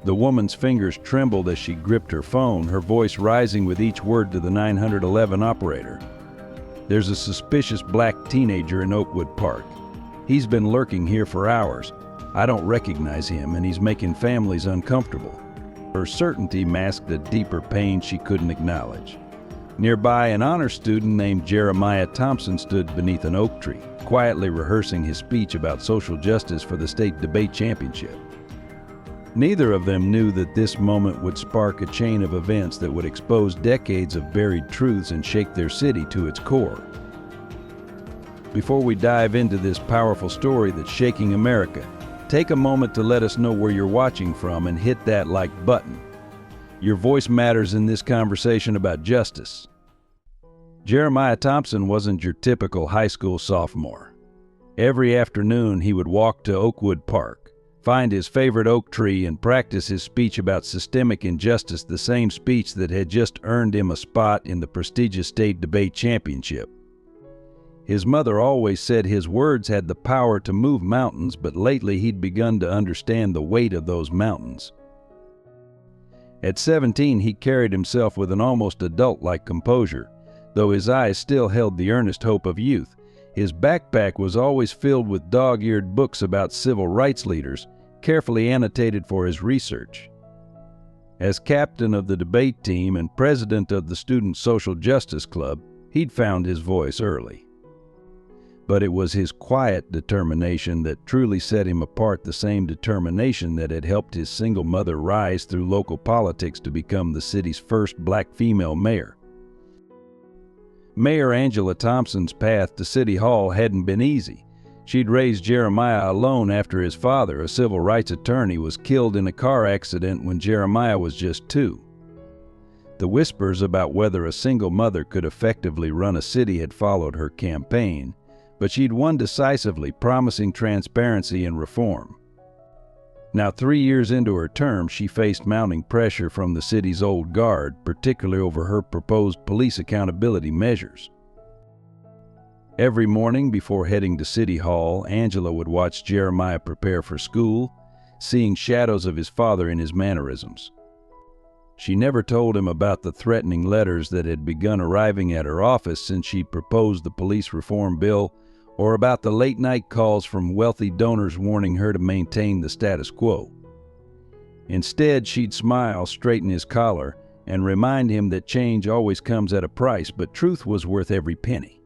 The woman's fingers trembled as she gripped her phone, her voice rising with each word to the 911 operator. "There's a suspicious black teenager in Oakwood Park. He's been lurking here for hours. I don't recognize him, and he's making families uncomfortable." Her certainty masked a deeper pain she couldn't acknowledge. Nearby, an honor student named Jeremiah Thompson stood beneath an oak tree, quietly rehearsing his speech about social justice for the state debate championship. Neither of them knew that this moment would spark a chain of events that would expose decades of buried truths and shake their city to its core. Before we dive into this powerful story that's shaking America, take a moment to let us know where you're watching from and hit that like button. Your voice matters in this conversation about justice. Jeremiah Thompson wasn't your typical high school sophomore. Every afternoon he would walk to Oakwood Park, find his favorite oak tree, and practice his speech about systemic injustice, the same speech that had just earned him a spot in the prestigious state debate championship. His mother always said his words had the power to move mountains, but lately he'd begun to understand the weight of those mountains. At 17, he carried himself with an almost adult-like composure, though his eyes still held the earnest hope of youth. His backpack was always filled with dog-eared books about civil rights leaders, carefully annotated for his research. As captain of the debate team and president of the Student Social Justice Club, he'd found his voice early. But it was his quiet determination that truly set him apart, the same determination that had helped his single mother rise through local politics to become the city's first black female mayor. Mayor Angela Thompson's path to City Hall hadn't been easy. She'd raised Jeremiah alone after his father, a civil rights attorney, was killed in a car accident when Jeremiah was just 2. The whispers about whether a single mother could effectively run a city had followed her campaign, but she'd won decisively, promising transparency and reform. Now, 3 years into her term, she faced mounting pressure from the city's old guard, particularly over her proposed police accountability measures. Every morning before heading to City Hall, Angela would watch Jeremiah prepare for school, seeing shadows of his father in his mannerisms. She never told him about the threatening letters that had begun arriving at her office since she proposed the police reform bill, or about the late-night calls from wealthy donors warning her to maintain the status quo. Instead, she'd smile, straighten his collar, and remind him that change always comes at a price, but truth was worth every penny.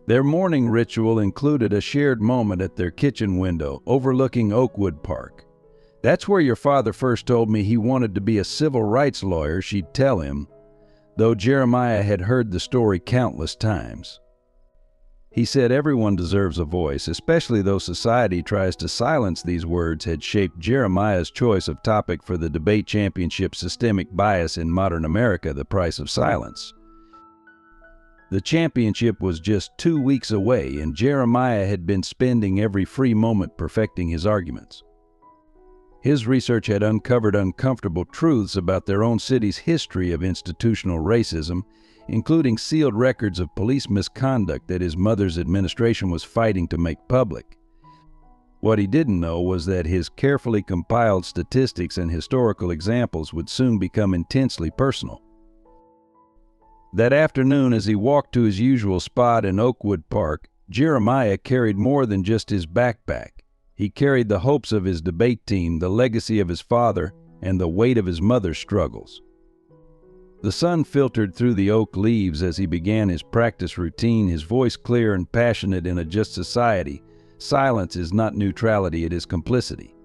Their morning ritual included a shared moment at their kitchen window, overlooking Oakwood Park. "That's where your father first told me he wanted to be a civil rights lawyer," she'd tell him, though Jeremiah had heard the story countless times. He said everyone deserves a voice, especially though society tries to silence these words, had shaped Jeremiah's choice of topic for the debate championship, Systemic Bias in Modern America, the Price of Silence. The championship was just 2 weeks away, and Jeremiah had been spending every free moment perfecting his arguments. His research had uncovered uncomfortable truths about their own city's history of institutional racism, including sealed records of police misconduct that his mother's administration was fighting to make public. What he didn't know was that his carefully compiled statistics and historical examples would soon become intensely personal. That afternoon, as he walked to his usual spot in Oakwood Park, Jeremiah carried more than just his backpack. He carried the hopes of his debate team, the legacy of his father, and the weight of his mother's struggles. The sun filtered through the oak leaves as he began his practice routine, his voice clear and passionate. In a just society, silence is not neutrality, it is complicity.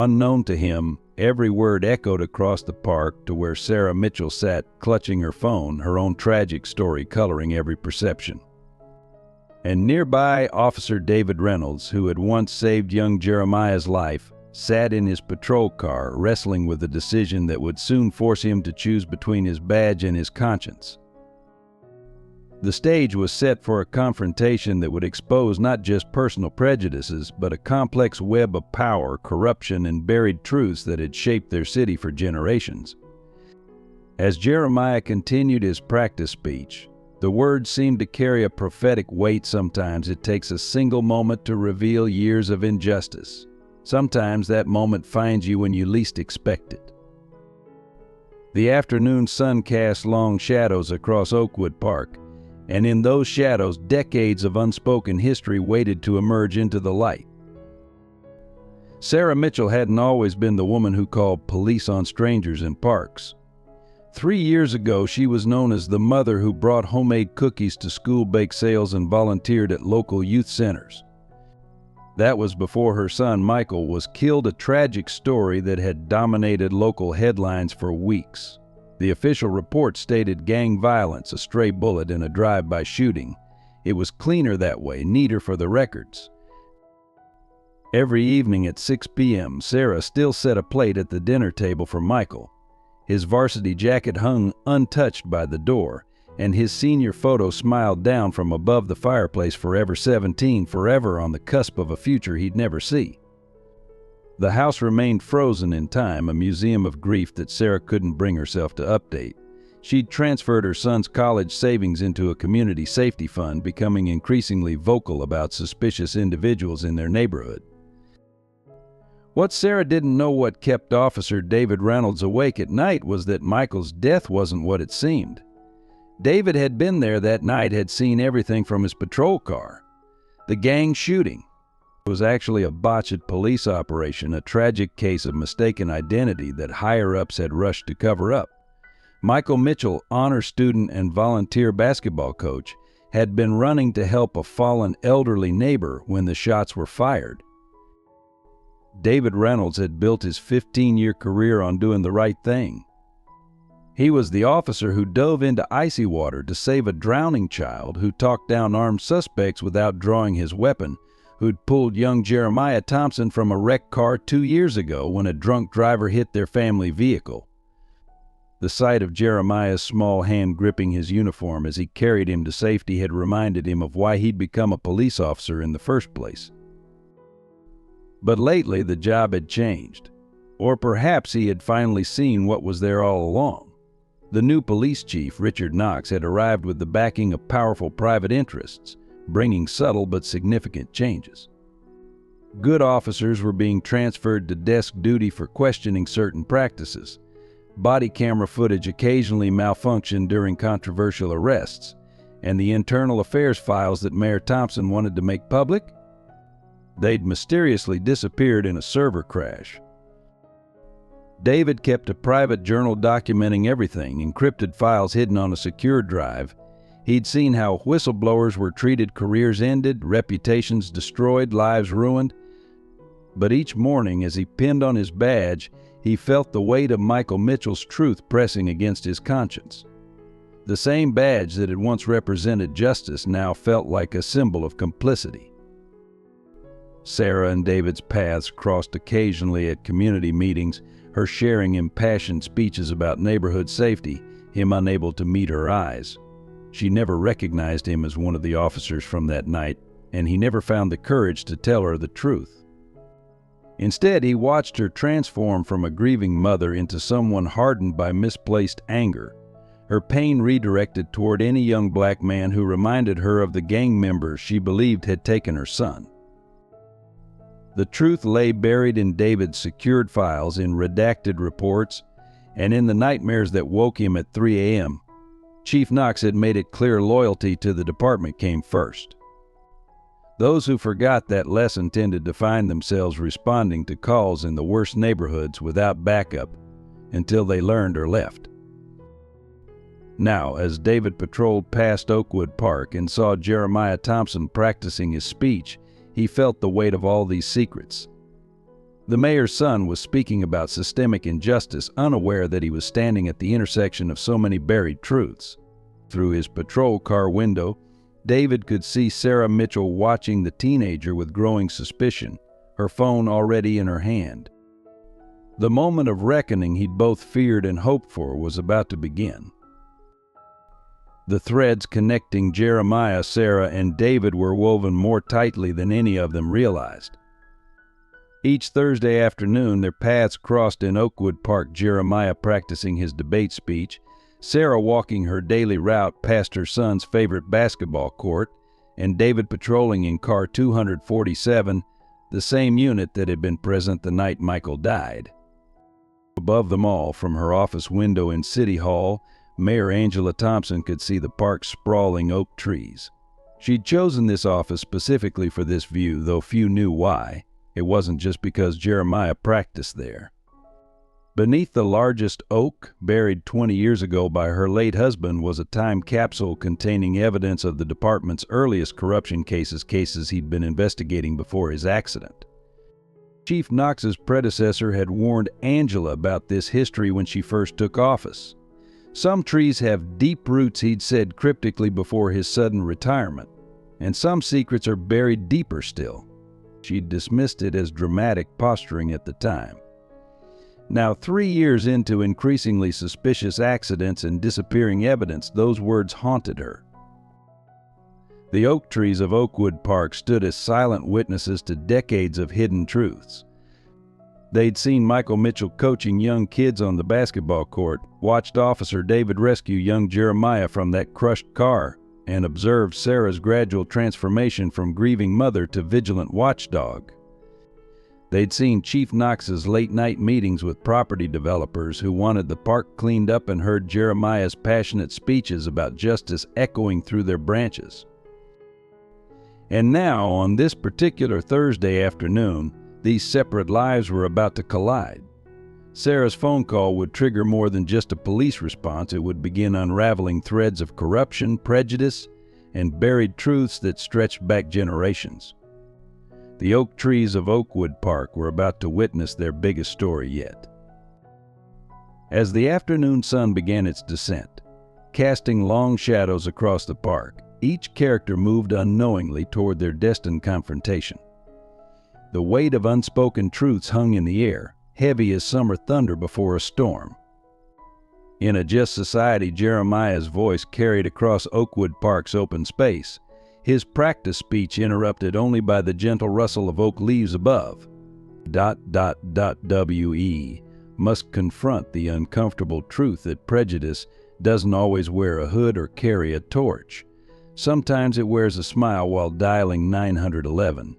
Unknown to him, every word echoed across the park to where Sarah Mitchell sat, clutching her phone, her own tragic story coloring every perception. And nearby, Officer David Reynolds, who had once saved young Jeremiah's life, sat in his patrol car, wrestling with a decision that would soon force him to choose between his badge and his conscience. The stage was set for a confrontation that would expose not just personal prejudices, but a complex web of power, corruption, and buried truths that had shaped their city for generations. As Jeremiah continued his practice speech, the words seemed to carry a prophetic weight. Sometimes it takes a single moment to reveal years of injustice. Sometimes that moment finds you when you least expect it. The afternoon sun cast long shadows across Oakwood Park, and in those shadows, decades of unspoken history waited to emerge into the light. Sarah Mitchell hadn't always been the woman who called police on strangers in parks. 3 years ago, she was known as the mother who brought homemade cookies to school bake sales and volunteered at local youth centers. That was before her son, Michael, was killed, a tragic story that had dominated local headlines for weeks. The official report stated gang violence, a stray bullet, and a drive-by shooting. It was cleaner that way, neater for the records. Every evening at 6 p.m., Sarah still set a plate at the dinner table for Michael. His varsity jacket hung untouched by the door, and his senior photo smiled down from above the fireplace, forever 17, forever on the cusp of a future he'd never see. The house remained frozen in time, a museum of grief that Sarah couldn't bring herself to update. She'd transferred her son's college savings into a community safety fund, becoming increasingly vocal about suspicious individuals in their neighborhood. What Sarah didn't know, what kept Officer David Reynolds awake at night, was that Michael's death wasn't what it seemed. David had been there that night, had seen everything from his patrol car. The gang shooting was actually a botched police operation, a tragic case of mistaken identity that higher-ups had rushed to cover up. Michael Mitchell, honor student and volunteer basketball coach, had been running to help a fallen elderly neighbor when the shots were fired. David Reynolds had built his 15-year career on doing the right thing. He was the officer who dove into icy water to save a drowning child, who talked down armed suspects without drawing his weapon, who'd pulled young Jeremiah Thompson from a wrecked car 2 years ago when a drunk driver hit their family vehicle. The sight of Jeremiah's small hand gripping his uniform as he carried him to safety had reminded him of why he'd become a police officer in the first place. But lately the job had changed. Or perhaps he had finally seen what was there all along. The new police chief, Richard Knox, had arrived with the backing of powerful private interests, bringing subtle but significant changes. Good officers were being transferred to desk duty for questioning certain practices. Body camera footage occasionally malfunctioned during controversial arrests, and the internal affairs files that Mayor Thompson wanted to make public, they'd mysteriously disappeared in a server crash. David kept a private journal documenting everything, encrypted files hidden on a secure drive. He'd seen how whistleblowers were treated, careers ended, reputations destroyed, lives ruined. But each morning, as he pinned on his badge, he felt the weight of Michael Mitchell's truth pressing against his conscience. The same badge that had once represented justice now felt like a symbol of complicity. Sarah and David's paths crossed occasionally at community meetings, her sharing impassioned speeches about neighborhood safety, him unable to meet her eyes. She never recognized him as one of the officers from that night, and he never found the courage to tell her the truth. Instead, he watched her transform from a grieving mother into someone hardened by misplaced anger, her pain redirected toward any young black man who reminded her of the gang members she believed had taken her son. The truth lay buried in David's secured files, in redacted reports, and in the nightmares that woke him at 3 a.m. Chief Knox had made it clear loyalty to the department came first. Those who forgot that lesson tended to find themselves responding to calls in the worst neighborhoods without backup until they learned or left. Now, as David patrolled past Oakwood Park and saw Jeremiah Thompson practicing his speech, he felt the weight of all these secrets. The mayor's son was speaking about systemic injustice, unaware that he was standing at the intersection of so many buried truths. Through his patrol car window, David could see Sarah Mitchell watching the teenager with growing suspicion, her phone already in her hand. The moment of reckoning he'd both feared and hoped for was about to begin. The threads connecting Jeremiah, Sarah, and David were woven more tightly than any of them realized. Each Thursday afternoon, their paths crossed in Oakwood Park, Jeremiah practicing his debate speech, Sarah walking her daily route past her son's favorite basketball court, and David patrolling in car 247, the same unit that had been present the night Michael died. Above them all, from her office window in City Hall, Mayor Angela Thompson could see the park's sprawling oak trees. She'd chosen this office specifically for this view, though few knew why. It wasn't just because Jeremiah practiced there. Beneath the largest oak, buried 20 years ago by her late husband, was a time capsule containing evidence of the department's earliest corruption cases he'd been investigating before his accident. Chief Knox's predecessor had warned Angela about this history when she first took office. Some trees have deep roots, he'd said cryptically before his sudden retirement, and some secrets are buried deeper still. She'd dismissed it as dramatic posturing at the time. Now, 3 years into increasingly suspicious accidents and disappearing evidence, those words haunted her. The oak trees of Oakwood Park stood as silent witnesses to decades of hidden truths. They'd seen Michael Mitchell coaching young kids on the basketball court, watched Officer David rescue young Jeremiah from that crushed car, and observed Sarah's gradual transformation from grieving mother to vigilant watchdog. They'd seen Chief Knox's late-night meetings with property developers who wanted the park cleaned up and heard Jeremiah's passionate speeches about justice echoing through their branches. And now, on this particular Thursday afternoon, these separate lives were about to collide. Sarah's phone call would trigger more than just a police response. It would begin unraveling threads of corruption, prejudice, and buried truths that stretched back generations. The oak trees of Oakwood Park were about to witness their biggest story yet. As the afternoon sun began its descent, casting long shadows across the park, each character moved unknowingly toward their destined confrontation. The weight of unspoken truths hung in the air, heavy as summer thunder before a storm. In a just society, Jeremiah's voice carried across Oakwood Park's open space, his practice speech interrupted only by the gentle rustle of oak leaves above. We must confront the uncomfortable truth that prejudice doesn't always wear a hood or carry a torch. Sometimes it wears a smile while dialing 911.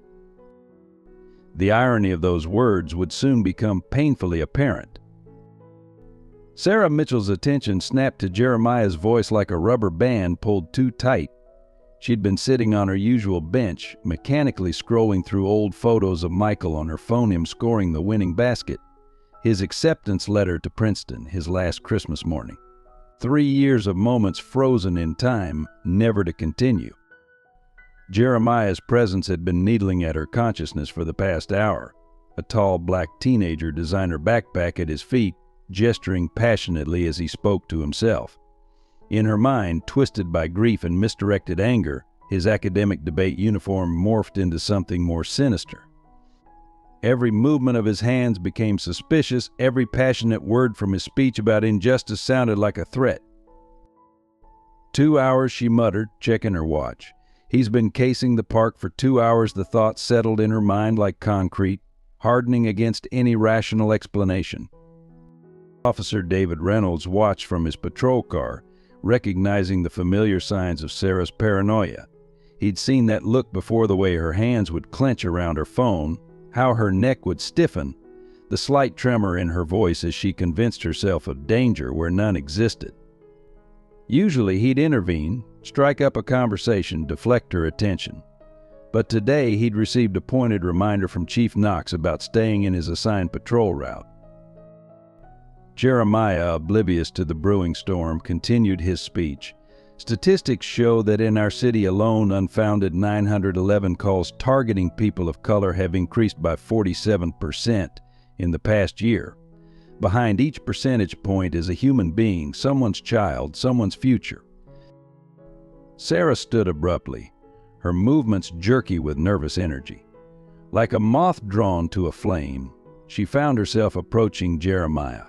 The irony of those words would soon become painfully apparent. Sarah Mitchell's attention snapped to Jeremiah's voice like a rubber band pulled too tight. She'd been sitting on her usual bench, mechanically scrolling through old photos of Michael on her phone, him scoring the winning basket, his acceptance letter to Princeton, his last Christmas morning. 3 years of moments frozen in time, never to continue. Jeremiah's presence had been needling at her consciousness for the past hour, a tall black teenager designer backpack at his feet, gesturing passionately as he spoke to himself. In her mind, twisted by grief and misdirected anger, his academic debate uniform morphed into something more sinister. Every movement of his hands became suspicious. Every passionate word from his speech about injustice sounded like a threat. 2 hours, she muttered, checking her watch. He's been casing the park for 2 hours. The thought settled in her mind like concrete, hardening against any rational explanation. Officer David Reynolds watched from his patrol car, recognizing the familiar signs of Sarah's paranoia. He'd seen that look before, the way her hands would clench around her phone, how her neck would stiffen, the slight tremor in her voice as she convinced herself of danger where none existed. Usually he'd intervene, strike up a conversation, deflect her attention. But today he'd received a pointed reminder from Chief Knox about staying in his assigned patrol route. Jeremiah, oblivious to the brewing storm, continued his speech. Statistics show that in our city alone, unfounded 911 calls targeting people of color have increased by 47% in the past year. Behind each percentage point is a human being, someone's child, someone's future. Sarah stood abruptly, her movements jerky with nervous energy. Like a moth drawn to a flame, she found herself approaching Jeremiah.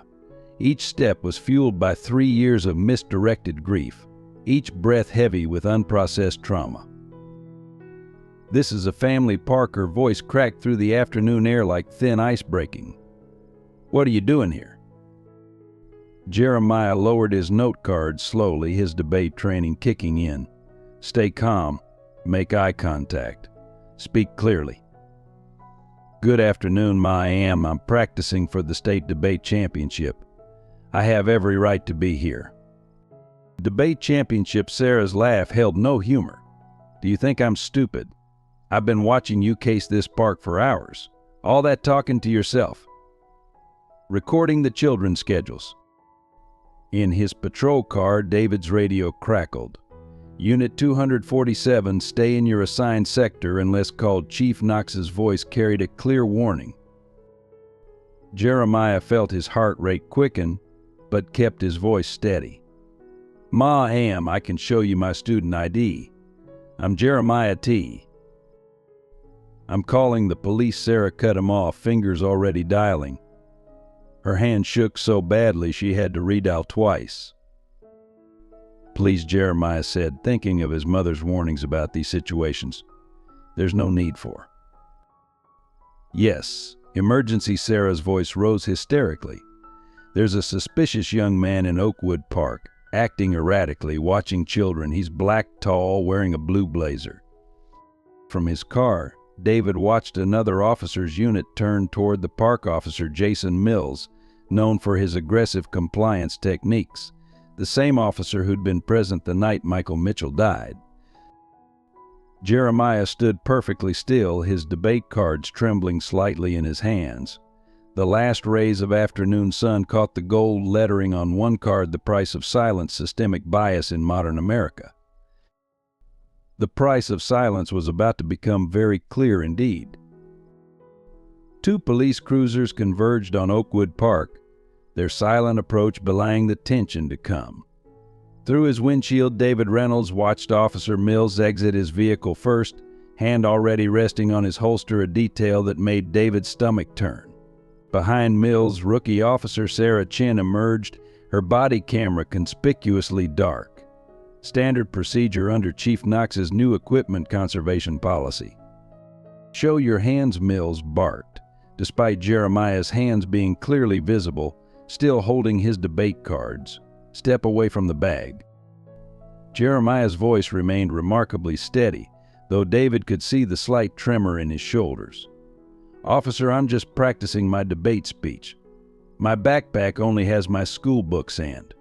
Each step was fueled by 3 years of misdirected grief, each breath heavy with unprocessed trauma. "This is a family park," her voice cracked through the afternoon air like thin ice breaking. "What are you doing here?" Jeremiah lowered his note card slowly, his debate training kicking in. "Stay calm, make eye contact, speak clearly." Good afternoon, Ma. I'm practicing for the state debate championship. I have every right to be here. Debate championship. Sarah's laugh held no humor. Do you think I'm stupid? I've been watching you case this park for hours. All that talking to yourself. Recording the children's schedules. In his patrol car, David's radio crackled. Unit 247, stay in your assigned sector unless called. Chief Knox's voice carried a clear warning. Jeremiah felt his heart rate quicken, but kept his voice steady. Ma, I can show you my student ID. I'm Jeremiah T. I'm calling the police. Sarah cut him off, fingers already dialing. Her hand shook so badly she had to redial twice. Please, Jeremiah said, thinking of his mother's warnings about these situations. There's no need for. Yes, emergency. Sarah's voice rose hysterically. There's a suspicious young man in Oakwood Park, acting erratically, watching children. He's black, tall, wearing a blue blazer. From his car, David watched another officer's unit turn toward the park officer, Jason Mills, known for his aggressive compliance techniques, the same officer who'd been present the night Michael Mitchell died. Jeremiah stood perfectly still, his debate cards trembling slightly in his hands. The last rays of afternoon sun caught the gold lettering on one card, the price of silence, systemic bias in modern America. The price of silence was about to become very clear indeed. Two police cruisers converged on Oakwood Park, their silent approach belying the tension to come. Through his windshield, David Reynolds watched Officer Mills exit his vehicle first, hand already resting on his holster, a detail that made David's stomach turn. Behind Mills, rookie officer Sarah Chin emerged, her body camera conspicuously dark. Standard procedure under Chief Knox's new equipment conservation policy. Show your hands, Mills barked, despite Jeremiah's hands being clearly visible, still holding his debate cards. Step away from the bag. Jeremiah's voice remained remarkably steady, though David could see the slight tremor in his shoulders. Officer, I'm just practicing my debate speech. My backpack only has my school books and.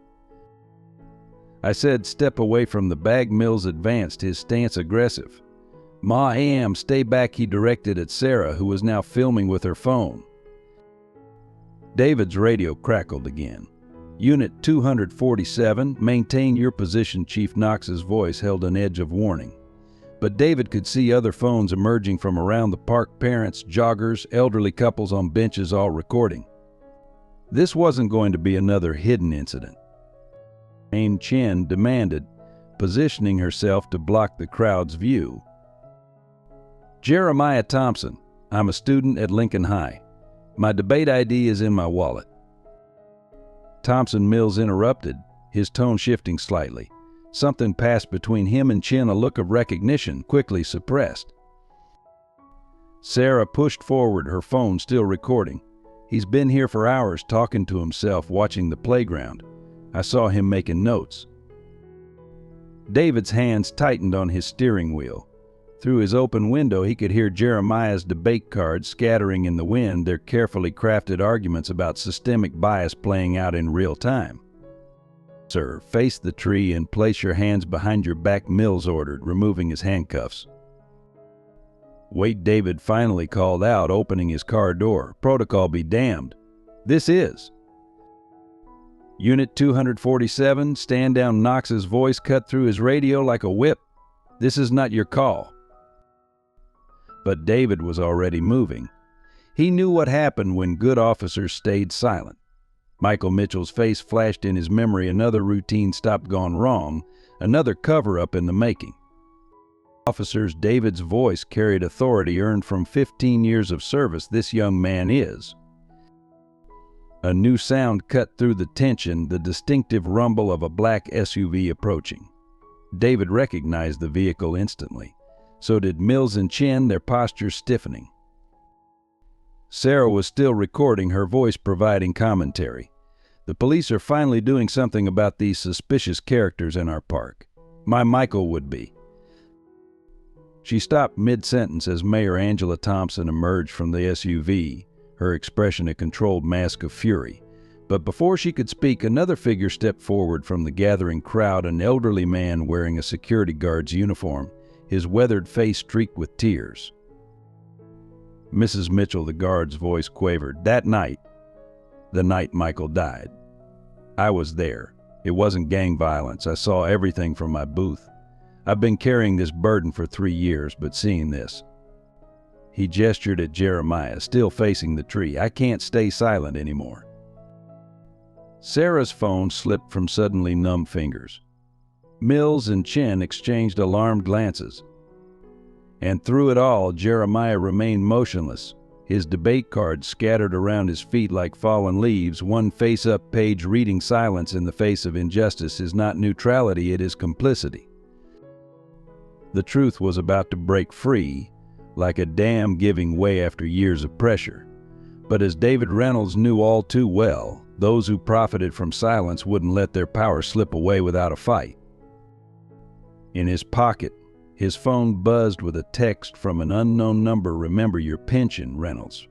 I said step away from the bag. Mills advanced, his stance aggressive. Ma, stay back, he directed at Sarah, who was now filming with her phone. David's radio crackled again. Unit 247, maintain your position. Chief Knox's voice held an edge of warning. But David could see other phones emerging from around the park, parents, joggers, elderly couples on benches, all recording. This wasn't going to be another hidden incident. Aim Chen demanded, positioning herself to block the crowd's view. Jeremiah Thompson, I'm a student at Lincoln High. My debate ID is in my wallet. Thompson. Mills interrupted, his tone shifting slightly. Something passed between him and Chen, a look of recognition quickly suppressed. Sarah pushed forward, her phone still recording. He's been here for hours talking to himself, watching the playground. I saw him making notes. David's hands tightened on his steering wheel. Through his open window, he could hear Jeremiah's debate cards scattering in the wind, their carefully crafted arguments about systemic bias playing out in real time. Sir, face the tree and place your hands behind your back, Mills ordered, removing his handcuffs. Wait, David finally called out, opening his car door. Protocol be damned. This is. Unit 247, stand down. Knox's voice cut through his radio like a whip. This is not your call. But David was already moving. He knew what happened when good officers stayed silent. Michael Mitchell's face flashed in his memory, another routine stop gone wrong, another cover-up in the making. Officers, David's voice carried authority earned from 15 years of service. This young man is. A new sound cut through the tension, the distinctive rumble of a black SUV approaching. David recognized the vehicle instantly. So did Mills and Chen, their postures stiffening. Sarah was still recording, her voice providing commentary. The police are finally doing something about these suspicious characters in our park. My Michael would be. She stopped mid-sentence as Mayor Angela Thompson emerged from the SUV, her expression a controlled mask of fury. But before she could speak, another figure stepped forward from the gathering crowd, an elderly man wearing a security guard's uniform, his weathered face streaked with tears. "Mrs. Mitchell," the guard's voice quavered, "that night, the night Michael died, I was there. It wasn't gang violence. I saw everything from my booth. I've been carrying this burden for 3 years, but seeing this..." He gestured at Jeremiah, still facing the tree. "I can't stay silent anymore." Sarah's phone slipped from suddenly numb fingers. Mills and Chin exchanged alarmed glances. And through it all, Jeremiah remained motionless, his debate cards scattered around his feet like fallen leaves, one face-up page reading silence in the face of injustice is not neutrality, it is complicity. The truth was about to break free, like a dam giving way after years of pressure. But as David Reynolds knew all too well, those who profited from silence wouldn't let their power slip away without a fight. In his pocket, his phone buzzed with a text from an unknown number. "Remember your pension, Reynolds.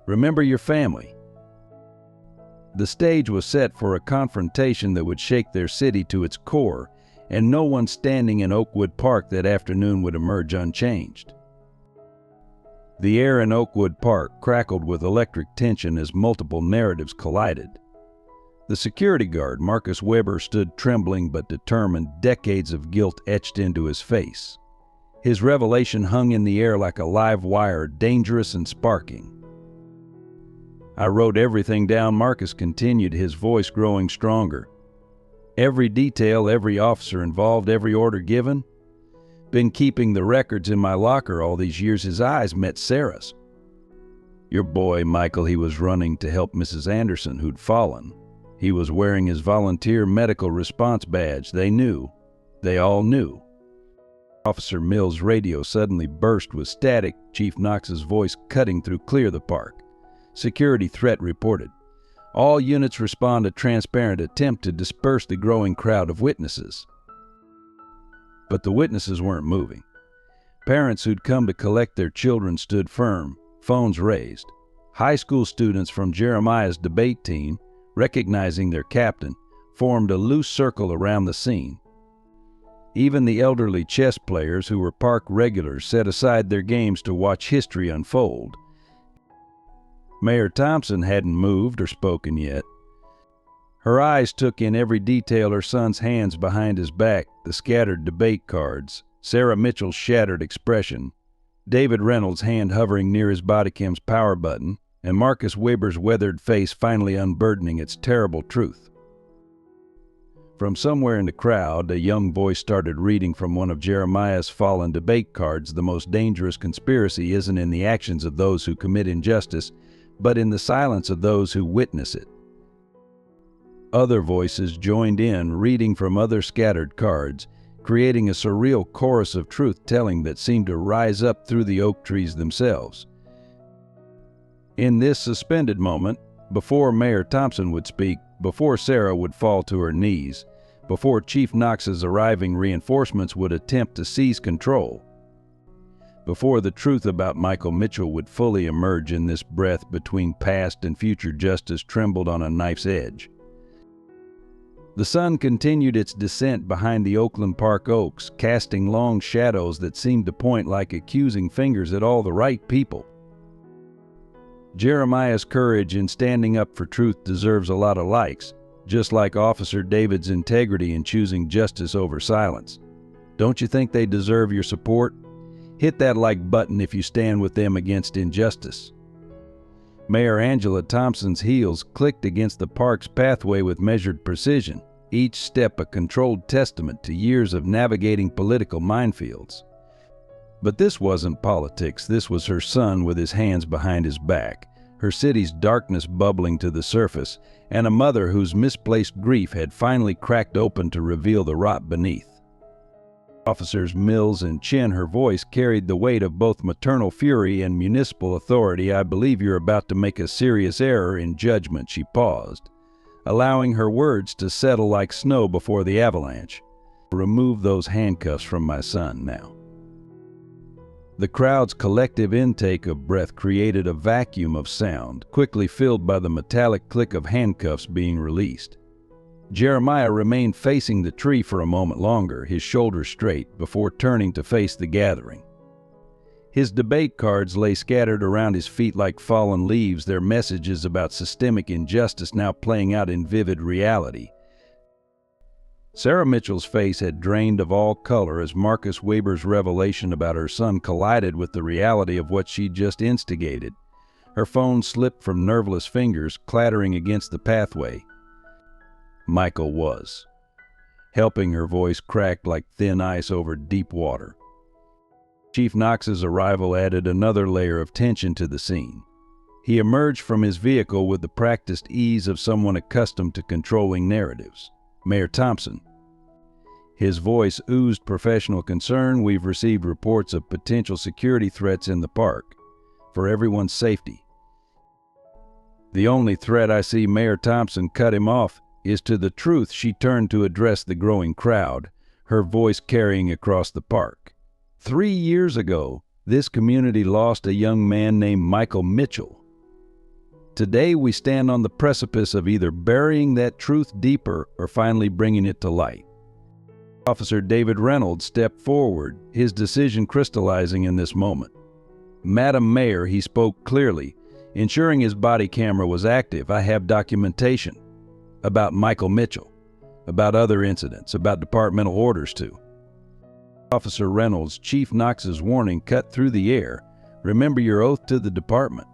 Remember your family." The stage was set for a confrontation that would shake their city to its core, and no one standing in Oakwood Park that afternoon would emerge unchanged. The air in Oakwood Park crackled with electric tension as multiple narratives collided. The security guard, Marcus Weber, stood trembling but determined, decades of guilt etched into his face. His revelation hung in the air like a live wire, dangerous and sparking. "I wrote everything down," Marcus continued, his voice growing stronger. "Every detail, every officer involved, every order given. Been keeping the records in my locker all these years." His eyes met Sarah's. "Your boy, Michael, he was running to help Mrs. Anderson, who'd fallen. He was wearing his volunteer medical response badge. They knew. They all knew." Officer Mills' radio suddenly burst with static, Chief Knox's voice cutting through clear the park. "Security threat reported. All units respond to transparent attempt to disperse the growing crowd of witnesses." But the witnesses weren't moving. Parents who'd come to collect their children stood firm, phones raised. High school students from Jeremiah's debate team, recognizing their captain, formed a loose circle around the scene. Even the elderly chess players who were park regulars set aside their games to watch history unfold. Mayor Thompson hadn't moved or spoken yet. Her eyes took in every detail: her son's hands behind his back, the scattered debate cards, Sarah Mitchell's shattered expression, David Reynolds' hand hovering near his bodycam's power button, and Marcus Weber's weathered face finally unburdening its terrible truth. From somewhere in the crowd, a young voice started reading from one of Jeremiah's fallen debate cards. "The most dangerous conspiracy isn't in the actions of those who commit injustice, but in the silence of those who witness it." Other voices joined in, reading from other scattered cards, creating a surreal chorus of truth-telling that seemed to rise up through the oak trees themselves. In this suspended moment, before Mayor Thompson would speak, before Sarah would fall to her knees, before Chief Knox's arriving reinforcements would attempt to seize control, before the truth about Michael Mitchell would fully emerge in this breath between past and future justice trembled on a knife's edge. The sun continued its descent behind the Oakland Park oaks, casting long shadows that seemed to point like accusing fingers at all the right people. Jeremiah's courage in standing up for truth deserves a lot of likes, just like Officer David's integrity in choosing justice over silence. Don't you think they deserve your support? Hit that like button if you stand with them against injustice. Mayor Angela Thompson's heels clicked against the park's pathway with measured precision, each step a controlled testament to years of navigating political minefields. But this wasn't politics. This was her son with his hands behind his back, her city's darkness bubbling to the surface, and a mother whose misplaced grief had finally cracked open to reveal the rot beneath. Officers Mills and Chin, her voice carried the weight of both maternal fury and municipal authority. "I believe you're about to make a serious error in judgment." She paused, allowing her words to settle like snow before the avalanche. "Remove those handcuffs from my son now." The crowd's collective intake of breath created a vacuum of sound, quickly filled by the metallic click of handcuffs being released. Jeremiah remained facing the tree for a moment longer, his shoulders straight, before turning to face the gathering. His debate cards lay scattered around his feet like fallen leaves, their messages about systemic injustice now playing out in vivid reality. Sarah Mitchell's face had drained of all color as Marcus Weber's revelation about her son collided with the reality of what she'd just instigated. Her phone slipped from nerveless fingers, clattering against the pathway. Michael was. Helping, her voice cracked like thin ice over deep water. Chief Knox's arrival added another layer of tension to the scene. He emerged from his vehicle with the practiced ease of someone accustomed to controlling narratives. Mayor Thompson. His voice oozed professional concern. We've received reports of potential security threats in the park. For everyone's safety. The only threat I see, Mayor Thompson cut him off, is to the truth. She turned to address the growing crowd, her voice carrying across the park. 3 years ago, this community lost a young man named Michael Mitchell. Today, we stand on the precipice of either burying that truth deeper or finally bringing it to light. Officer David Reynolds stepped forward, his decision crystallizing in this moment. Madam Mayor, he spoke clearly, ensuring his body camera was active. I have documentation about Michael Mitchell, about other incidents, about departmental orders too. Officer Reynolds, Chief Knox's warning cut through the air. Remember your oath to the department.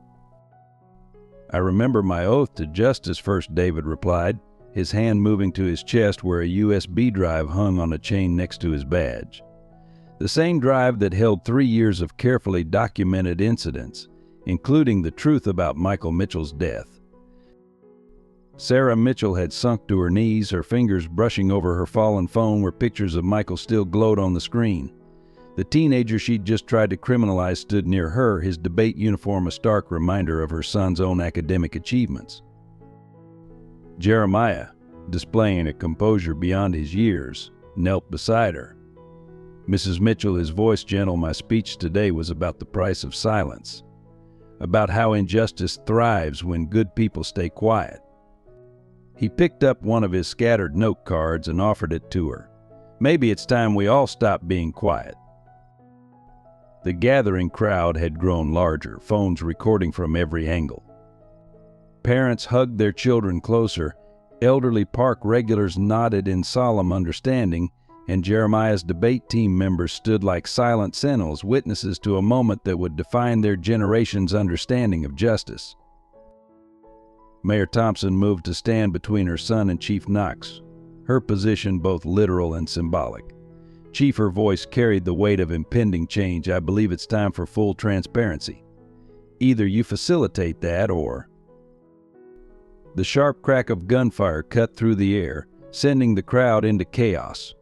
I remember my oath to justice first, David replied, his hand moving to his chest where a USB drive hung on a chain next to his badge. The same drive that held 3 years of carefully documented incidents, including the truth about Michael Mitchell's death. Sarah Mitchell had sunk to her knees, her fingers brushing over her fallen phone where pictures of Michael still glowed on the screen. The teenager she'd just tried to criminalize stood near her, his debate uniform a stark reminder of her son's own academic achievements. Jeremiah, displaying a composure beyond his years, knelt beside her. Mrs. Mitchell, his voice gentle, my speech today was about the price of silence, about how injustice thrives when good people stay quiet. He picked up one of his scattered note cards and offered it to her. Maybe it's time we all stop being quiet. The gathering crowd had grown larger, phones recording from every angle. Parents hugged their children closer, elderly park regulars nodded in solemn understanding, and Jeremiah's debate team members stood like silent sentinels, witnesses to a moment that would define their generation's understanding of justice. Mayor Thompson moved to stand between her son and Chief Knox, her position both literal and symbolic. Chief, her voice carried the weight of impending change. I believe it's time for full transparency. Either you facilitate that or... The sharp crack of gunfire cut through the air, sending the crowd into chaos.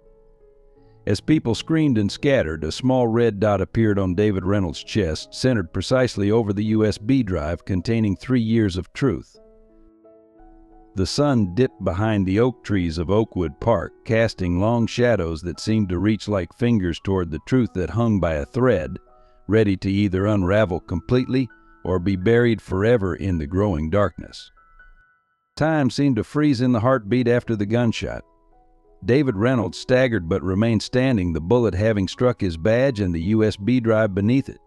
As people screamed and scattered, a small red dot appeared on David Reynolds' chest, centered precisely over the USB drive containing 3 years of truth. The sun dipped behind the oak trees of Oakwood Park, casting long shadows that seemed to reach like fingers toward the truth that hung by a thread, ready to either unravel completely or be buried forever in the growing darkness. Time seemed to freeze in the heartbeat after the gunshot. David Reynolds staggered but remained standing, the bullet having struck his badge and the USB drive beneath it.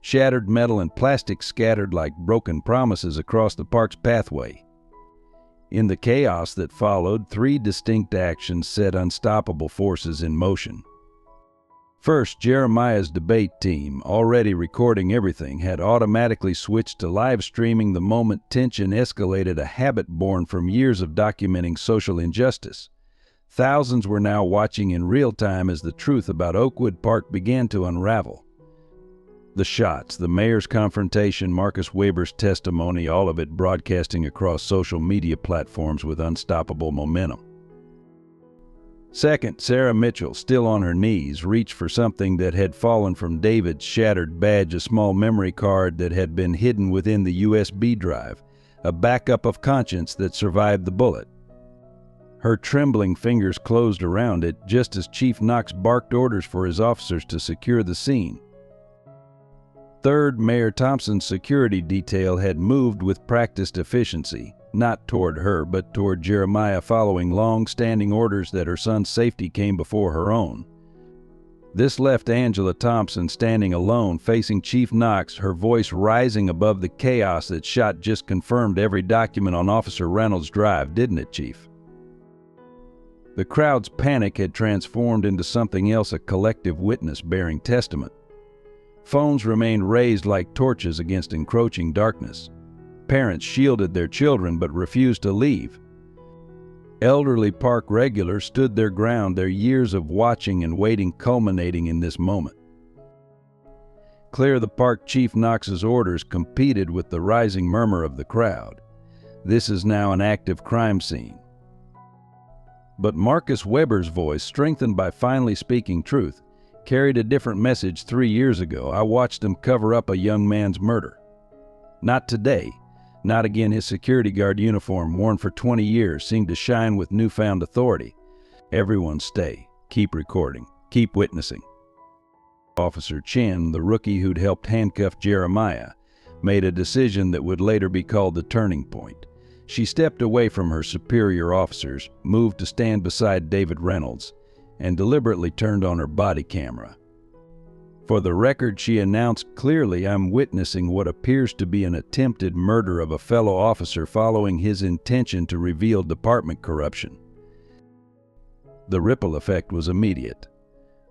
Shattered metal and plastic scattered like broken promises across the park's pathway. In the chaos that followed, 3 distinct actions set unstoppable forces in motion. First, Jeremiah's debate team, already recording everything, had automatically switched to live streaming the moment tension escalated, a habit born from years of documenting social injustice. Thousands were now watching in real time as the truth about Oakwood Park began to unravel. The shots, the mayor's confrontation, Marcus Weber's testimony, all of it broadcasting across social media platforms with unstoppable momentum. Second, Sarah Mitchell, still on her knees, reached for something that had fallen from David's shattered badge, a small memory card that had been hidden within the USB drive, a backup of conscience that survived the bullet. Her trembling fingers closed around it just as Chief Knox barked orders for his officers to secure the scene. Third, Mayor Thompson's security detail had moved with practiced efficiency, not toward her, but toward Jeremiah, following long-standing orders that her son's safety came before her own. This left Angela Thompson standing alone, facing Chief Knox, her voice rising above the chaos that shot just confirmed every document on Officer Reynolds' drive, didn't it, Chief? The crowd's panic had transformed into something else, a collective witness bearing testament. Phones remained raised like torches against encroaching darkness. Parents shielded their children but refused to leave. Elderly park regulars stood their ground, their years of watching and waiting culminating in this moment. Clear the park, Chief Knox's orders competed with the rising murmur of the crowd. This is now an active crime scene. But Marcus Weber's voice, strengthened by finally speaking truth, carried a different message. 3 years ago, I watched him cover up a young man's murder. Not today. Not again. His security guard uniform, worn for 20 years, seemed to shine with newfound authority. Everyone stay. Keep recording. Keep witnessing. Officer Chin, the rookie who'd helped handcuff Jeremiah, made a decision that would later be called the turning point. She stepped away from her superior officers, moved to stand beside David Reynolds, and deliberately turned on her body camera. For the record, she announced clearly, I'm witnessing what appears to be an attempted murder of a fellow officer following his intention to reveal department corruption. The ripple effect was immediate.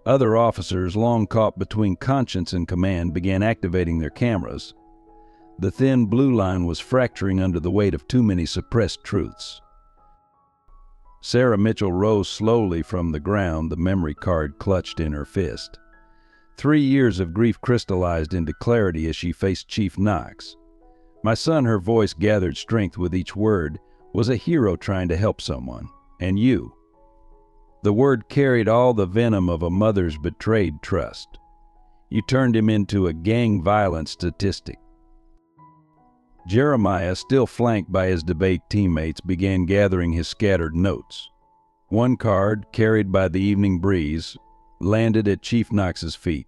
Other officers, long caught between conscience and command, began activating their cameras. The thin blue line was fracturing under the weight of too many suppressed truths. Sarah Mitchell rose slowly from the ground, the memory card clutched in her fist. 3 years of grief crystallized into clarity as she faced Chief Knox. My son, her voice gathered strength with each word, was a hero trying to help someone. And you. The word carried all the venom of a mother's betrayed trust. You turned him into a gang violence statistic. Jeremiah, still flanked by his debate teammates, began gathering his scattered notes. One card, carried by the evening breeze, landed at Chief Knox's feet.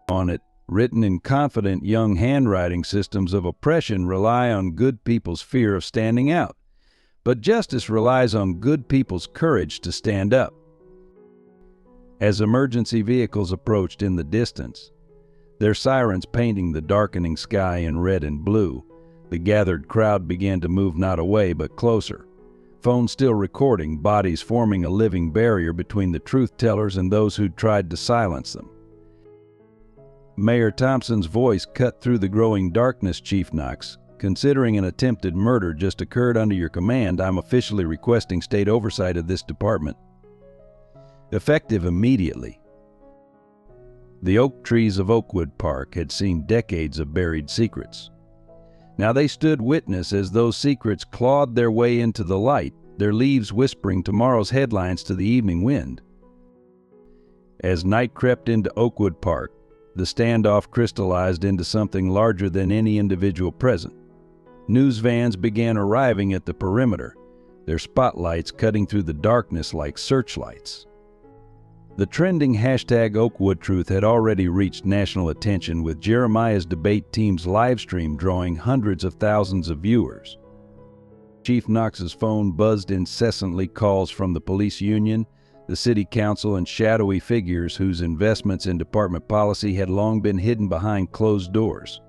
On it, written in confident young handwriting, systems of oppression rely on good people's fear of standing out, but justice relies on good people's courage to stand up. As emergency vehicles approached in the distance, their sirens painting the darkening sky in red and blue, the gathered crowd began to move not away but closer. Phones still recording, bodies forming a living barrier between the truth-tellers and those who'd tried to silence them. Mayor Thompson's voice cut through the growing darkness. Chief Knox, considering an attempted murder just occurred under your command, I'm officially requesting state oversight of this department. Effective immediately. The oak trees of Oakwood Park had seen decades of buried secrets. Now they stood witness as those secrets clawed their way into the light, their leaves whispering tomorrow's headlines to the evening wind. As night crept into Oakwood Park, the standoff crystallized into something larger than any individual present. News vans began arriving at the perimeter, their spotlights cutting through the darkness like searchlights. The trending hashtag #OakwoodTruth had already reached national attention, with Jeremiah's debate team's live stream drawing hundreds of thousands of viewers. Chief Knox's phone buzzed incessantly, calls from the police union, the city council, and shadowy figures whose investments in department policy had long been hidden behind closed doors.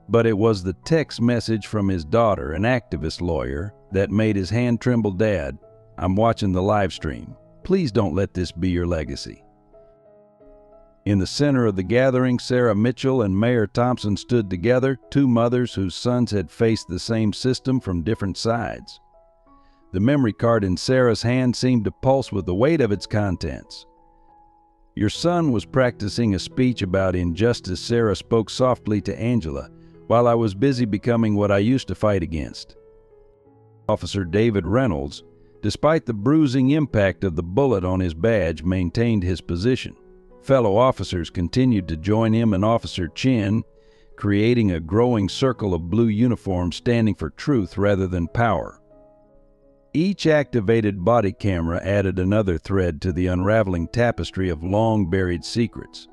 But it was the text message from his daughter, an activist lawyer, that made his hand tremble. Dad, I'm watching the live stream. Please don't let this be your legacy. In the center of the gathering, Sarah Mitchell and Mayor Thompson stood together, two mothers whose sons had faced the same system from different sides. The memory card in Sarah's hand seemed to pulse with the weight of its contents. Your son was practicing a speech about injustice, Sarah spoke softly to Angela, while I was busy becoming what I used to fight against. Officer David Reynolds, despite the bruising impact of the bullet on his badge, maintained his position. Fellow officers continued to join him and Officer Chin, creating a growing circle of blue uniforms standing for truth rather than power. Each activated body camera added another thread to the unraveling tapestry of long-buried secrets.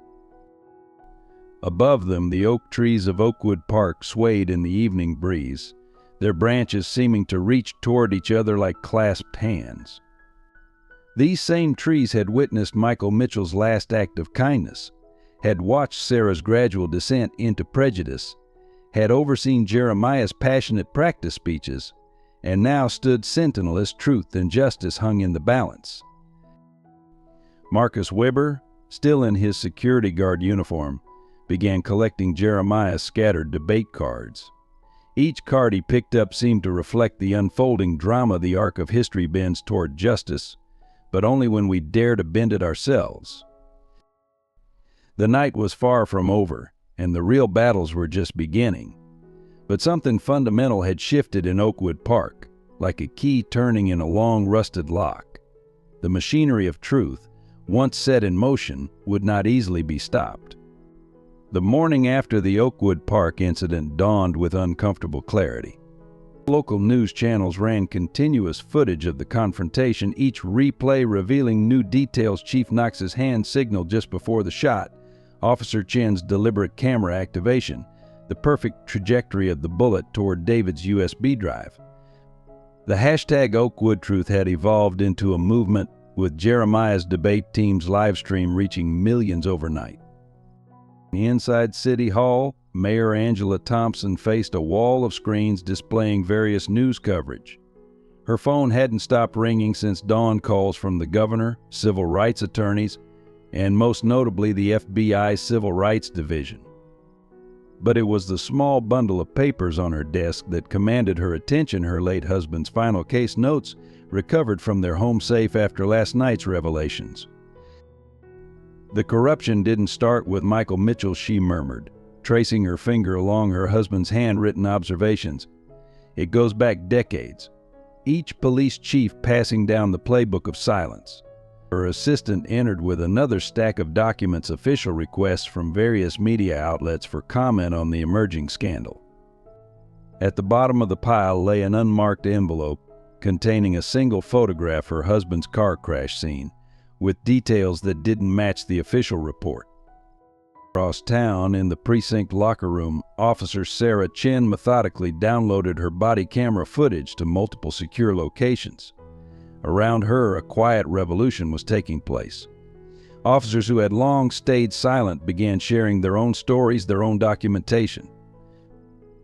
Above them, the oak trees of Oakwood Park swayed in the evening breeze, their branches seeming to reach toward each other like clasped hands. These same trees had witnessed Michael Mitchell's last act of kindness, had watched Sarah's gradual descent into prejudice, had overseen Jeremiah's passionate practice speeches, and now stood sentinel as truth and justice hung in the balance. Marcus Weber, still in his security guard uniform, began collecting Jeremiah's scattered debate cards. Each card he picked up seemed to reflect the unfolding drama the arc of history bends toward justice, but only when we dare to bend it ourselves. The night was far from over, and the real battles were just beginning. But something fundamental had shifted in Oakwood Park, like a key turning in a long rusted lock. The machinery of truth, once set in motion, would not easily be stopped. The morning after the Oakwood Park incident dawned with uncomfortable clarity. Local news channels ran continuous footage of the confrontation, each replay revealing new details: Chief Knox's hand signal just before the shot, Officer Chen's deliberate camera activation, the perfect trajectory of the bullet toward David's USB drive. The hashtag Oakwood Truth had evolved into a movement, with Jeremiah's debate team's live stream reaching millions overnight. Inside City Hall, Mayor Angela Thompson faced a wall of screens displaying various news coverage. Her phone hadn't stopped ringing since dawn calls from the governor, civil rights attorneys, and most notably the FBI Civil Rights Division. But it was the small bundle of papers on her desk that commanded her attention: her late husband's final case notes recovered from their home safe after last night's revelations. "The corruption didn't start with Michael Mitchell," she murmured, tracing her finger along her husband's handwritten observations. "It goes back decades, each police chief passing down the playbook of silence." Her assistant entered with another stack of documents, official requests from various media outlets for comment on the emerging scandal. At the bottom of the pile lay an unmarked envelope containing a single photograph, her husband's car crash scene, with details that didn't match the official report. Across town, in the precinct locker room, Officer Sarah Chen methodically downloaded her body camera footage to multiple secure locations. Around her, a quiet revolution was taking place. Officers who had long stayed silent began sharing their own stories, their own documentation.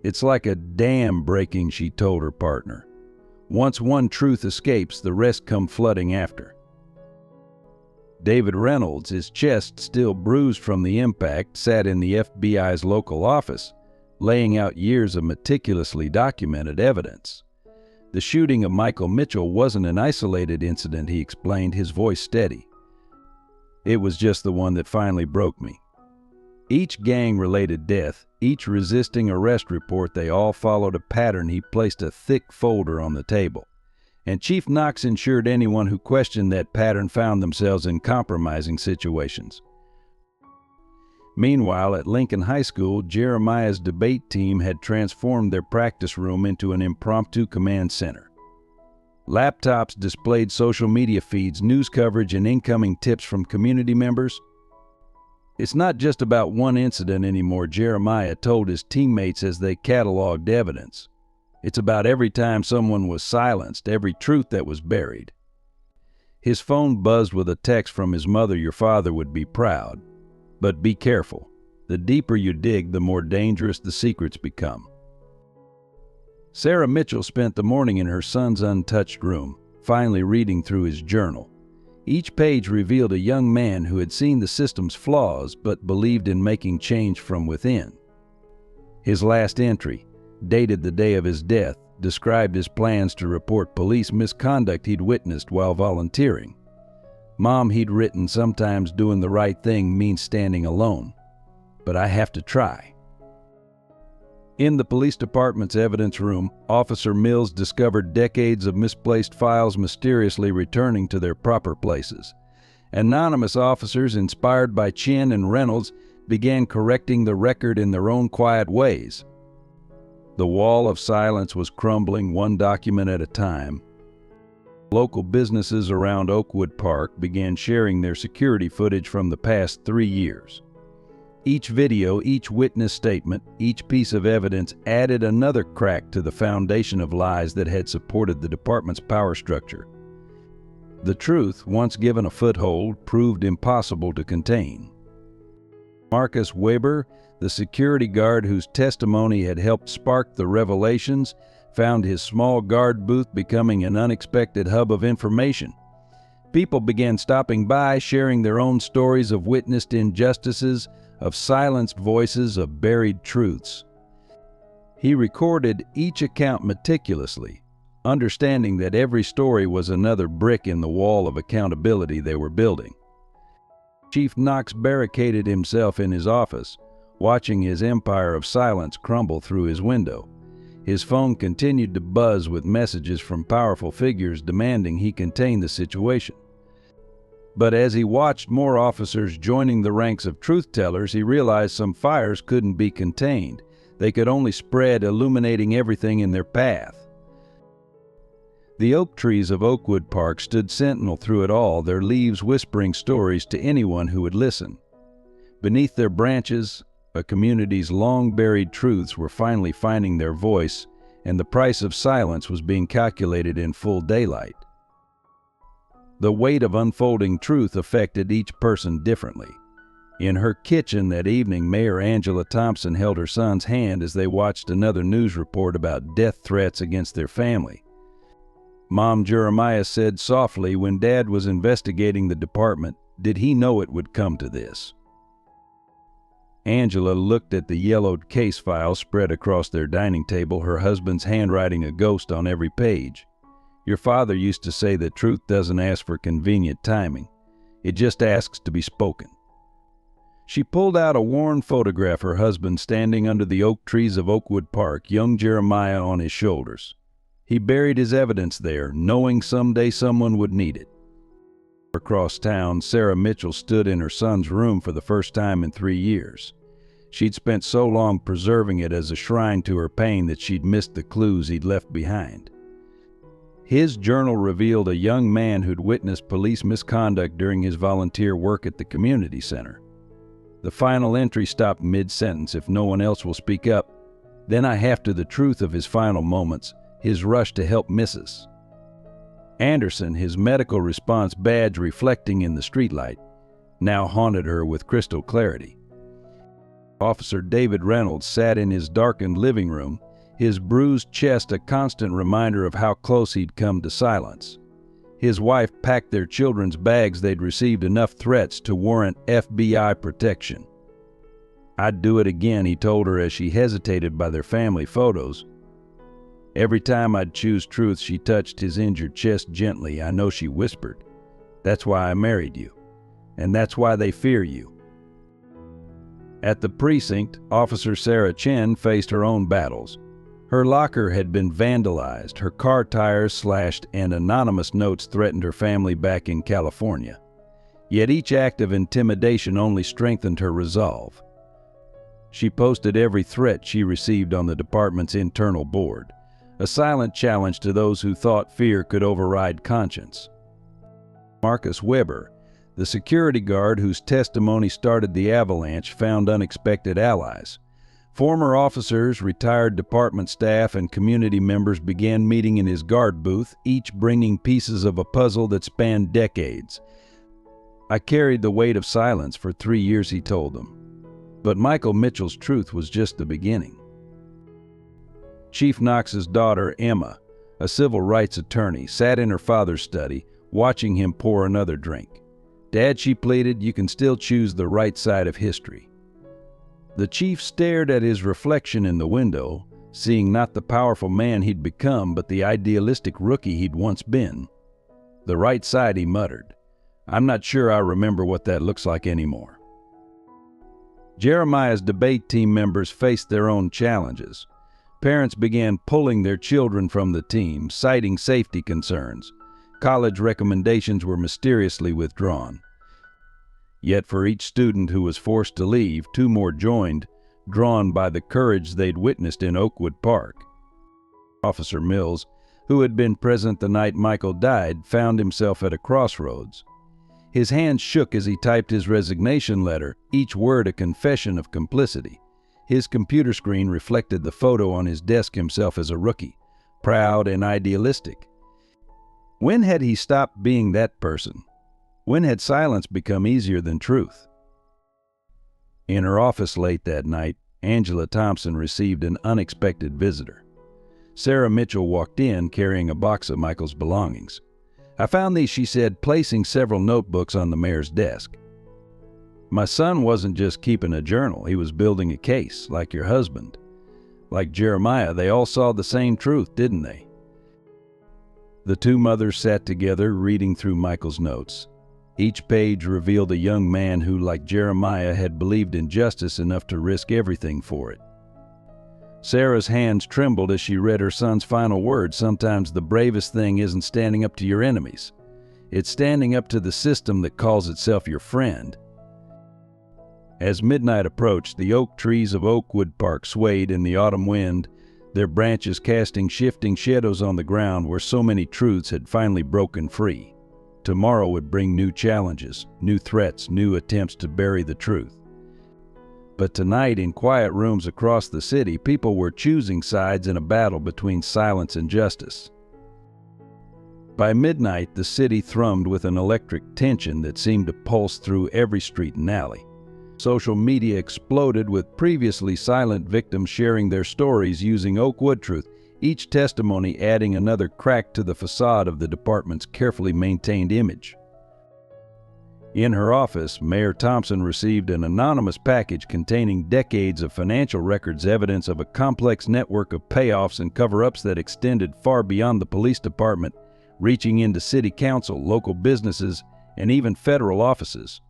"It's like a dam breaking," she told her partner. "Once one truth escapes, the rest come flooding after." David Reynolds, his chest still bruised from the impact, sat in the FBI's local office, laying out years of meticulously documented evidence. "The shooting of Michael Mitchell wasn't an isolated incident," he explained, his voice steady. "It was just the one that finally broke me. Each gang-related death, each resisting arrest report, they all followed a pattern." He placed a thick folder on the table. "And Chief Knox ensured anyone who questioned that pattern found themselves in compromising situations." Meanwhile, at Lincoln High School, Jeremiah's debate team had transformed their practice room into an impromptu command center. Laptops displayed social media feeds, news coverage, and incoming tips from community members. "It's not just about one incident anymore," Jeremiah told his teammates as they cataloged evidence. "It's about every time someone was silenced, every truth that was buried." His phone buzzed with a text from his mother: "Your father would be proud. But be careful. The deeper you dig, the more dangerous the secrets become." Sarah Mitchell spent the morning in her son's untouched room, finally reading through his journal. Each page revealed a young man who had seen the system's flaws but believed in making change from within. His last entry, dated the day of his death, described his plans to report police misconduct he'd witnessed while volunteering. "Mom," he'd written, "sometimes doing the right thing means standing alone. But I have to try." In the police department's evidence room, Officer Mills discovered decades of misplaced files mysteriously returning to their proper places. Anonymous officers, inspired by Chen and Reynolds, began correcting the record in their own quiet ways. The wall of silence was crumbling, one document at a time. Local businesses around Oakwood Park began sharing their security footage from the past 3 years. Each video, each witness statement, each piece of evidence added another crack to the foundation of lies that had supported the department's power structure. The truth, once given a foothold, proved impossible to contain. Marcus Weber, the security guard whose testimony had helped spark the revelations, found his small guard booth becoming an unexpected hub of information. People began stopping by, sharing their own stories of witnessed injustices, of silenced voices, of buried truths. He recorded each account meticulously, understanding that every story was another brick in the wall of accountability they were building. Chief Knox barricaded himself in his office, watching his empire of silence crumble through his window. His phone continued to buzz with messages from powerful figures demanding he contain the situation. But as he watched more officers joining the ranks of truth-tellers, he realized some fires couldn't be contained. They could only spread, illuminating everything in their path. The oak trees of Oakwood Park stood sentinel through it all, their leaves whispering stories to anyone who would listen. Beneath their branches, a community's long-buried truths were finally finding their voice, and the price of silence was being calculated in full daylight. The weight of unfolding truth affected each person differently. In her kitchen that evening, Mayor Angela Thompson held her son's hand as they watched another news report about death threats against their family. Mom Jeremiah said softly, when Dad was investigating the department, did he know it would come to this? Angela looked at the yellowed case file spread across their dining table, her husband's handwriting a ghost on every page. Your father used to say that truth doesn't ask for convenient timing. It just asks to be spoken. She pulled out a worn photograph of her husband standing under the oak trees of Oakwood Park, young Jeremiah on his shoulders. He buried his evidence there, knowing someday someone would need it. Across town, Sarah Mitchell stood in her son's room for the first time in 3 years. She'd spent so long preserving it as a shrine to her pain that she'd missed the clues he'd left behind. His journal revealed a young man who'd witnessed police misconduct during his volunteer work at the community center. The final entry stopped mid-sentence. If no one else will speak up, then I have to the truth of his final moments, his rush to help Mrs. Anderson, his medical response badge reflecting in the streetlight, now haunted her with crystal clarity. Officer David Reynolds sat in his darkened living room, his bruised chest a constant reminder of how close he'd come to silence. His wife packed their children's bags. They'd received enough threats to warrant FBI protection. I'd do it again, he told her as she hesitated by their family photos. Every time I'd choose truth, she touched his injured chest gently. I know, she whispered. That's why I married you. And that's why they fear you. At the precinct, Officer Sarah Chen faced her own battles. Her locker had been vandalized, her car tires slashed, and anonymous notes threatened her family back in California. Yet each act of intimidation only strengthened her resolve. She posted every threat she received on the department's internal board, a silent challenge to those who thought fear could override conscience. Marcus Weber, the security guard whose testimony started the avalanche, found unexpected allies. Former officers, retired department staff, and community members began meeting in his guard booth, each bringing pieces of a puzzle that spanned decades. I carried the weight of silence for 3 years, he told them. But Michael Mitchell's truth was just the beginning. Chief Knox's daughter, Emma, a civil rights attorney, sat in her father's study, watching him pour another drink. Dad, she pleaded, you can still choose the right side of history. The chief stared at his reflection in the window, seeing not the powerful man he'd become, but the idealistic rookie he'd once been. The right side, he muttered. I'm not sure I remember what that looks like anymore. Jeremiah's debate team members faced their own challenges. Parents began pulling their children from the team, citing safety concerns. College recommendations were mysteriously withdrawn. Yet for each student who was forced to leave, 2 more joined, drawn by the courage they'd witnessed in Oakwood Park. Officer Mills, who had been present the night Michael died, found himself at a crossroads. His hands shook as he typed his resignation letter, each word a confession of complicity. His computer screen reflected the photo on his desk himself as a rookie, proud and idealistic. When had he stopped being that person? When had silence become easier than truth? In her office late that night, Angela Thompson received an unexpected visitor. Sarah Mitchell walked in carrying a box of Michael's belongings. "I found these," she said, placing several notebooks on the mayor's desk. "My son wasn't just keeping a journal, he was building a case, like your husband. Like Jeremiah, they all saw the same truth, didn't they?" The two mothers sat together, reading through Michael's notes. Each page revealed a young man who, like Jeremiah, had believed in justice enough to risk everything for it. Sarah's hands trembled as she read her son's final words. "Sometimes the bravest thing isn't standing up to your enemies. It's standing up to the system that calls itself your friend." As midnight approached, the oak trees of Oakwood Park swayed in the autumn wind, their branches casting shifting shadows on the ground where so many truths had finally broken free. Tomorrow would bring new challenges, new threats, new attempts to bury the truth. But tonight, in quiet rooms across the city, people were choosing sides in a battle between silence and justice. By midnight, the city thrummed with an electric tension that seemed to pulse through every street and alley. Social media exploded with previously silent victims sharing their stories using Oakwood Truth, each testimony adding another crack to the facade of the department's carefully maintained image. In her office, Mayor Thompson received an anonymous package containing decades of financial records, evidence of a complex network of payoffs and cover-ups that extended far beyond the police department, reaching into city council, local businesses, and even federal offices.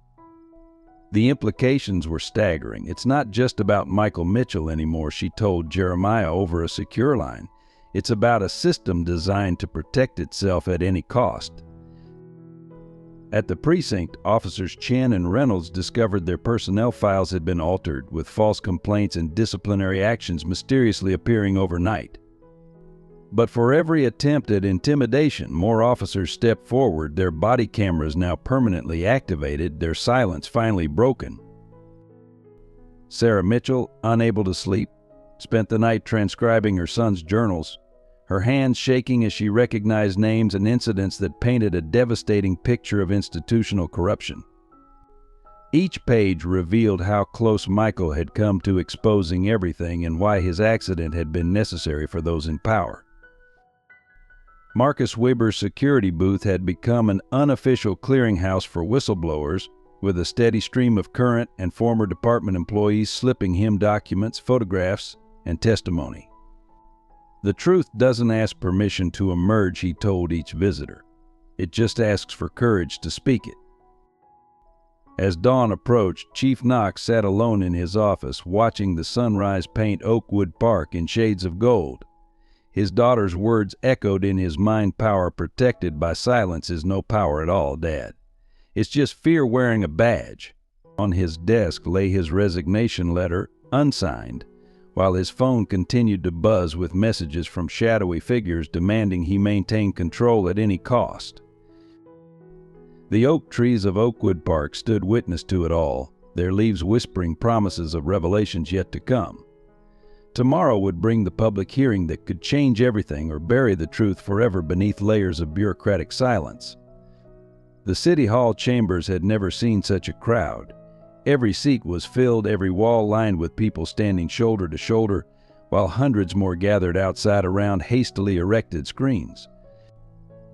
The implications were staggering. "It's not just about Michael Mitchell anymore," she told Jeremiah over a secure line. "It's about a system designed to protect itself at any cost." At the precinct, officers Chen and Reynolds discovered their personnel files had been altered, with false complaints and disciplinary actions mysteriously appearing overnight. But for every attempt at intimidation, more officers stepped forward, their body cameras now permanently activated, their silence finally broken. Sarah Mitchell, unable to sleep, spent the night transcribing her son's journals, her hands shaking as she recognized names and incidents that painted a devastating picture of institutional corruption. Each page revealed how close Michael had come to exposing everything and why his accident had been necessary for those in power. Marcus Weber's security booth had become an unofficial clearinghouse for whistleblowers, with a steady stream of current and former department employees slipping him documents, photographs, and testimony. "The truth doesn't ask permission to emerge," he told each visitor. "It just asks for courage to speak it." As dawn approached, Chief Knox sat alone in his office, watching the sunrise paint Oakwood Park in shades of gold. His daughter's words echoed in his mind. "Power protected by silence is no power at all, Dad. It's just fear wearing a badge." On his desk lay his resignation letter, unsigned, while his phone continued to buzz with messages from shadowy figures demanding he maintain control at any cost. The oak trees of Oakwood Park stood witness to it all, their leaves whispering promises of revelations yet to come. Tomorrow would bring the public hearing that could change everything or bury the truth forever beneath layers of bureaucratic silence. The City Hall chambers had never seen such a crowd. Every seat was filled, every wall lined with people standing shoulder to shoulder, while hundreds more gathered outside around hastily erected screens.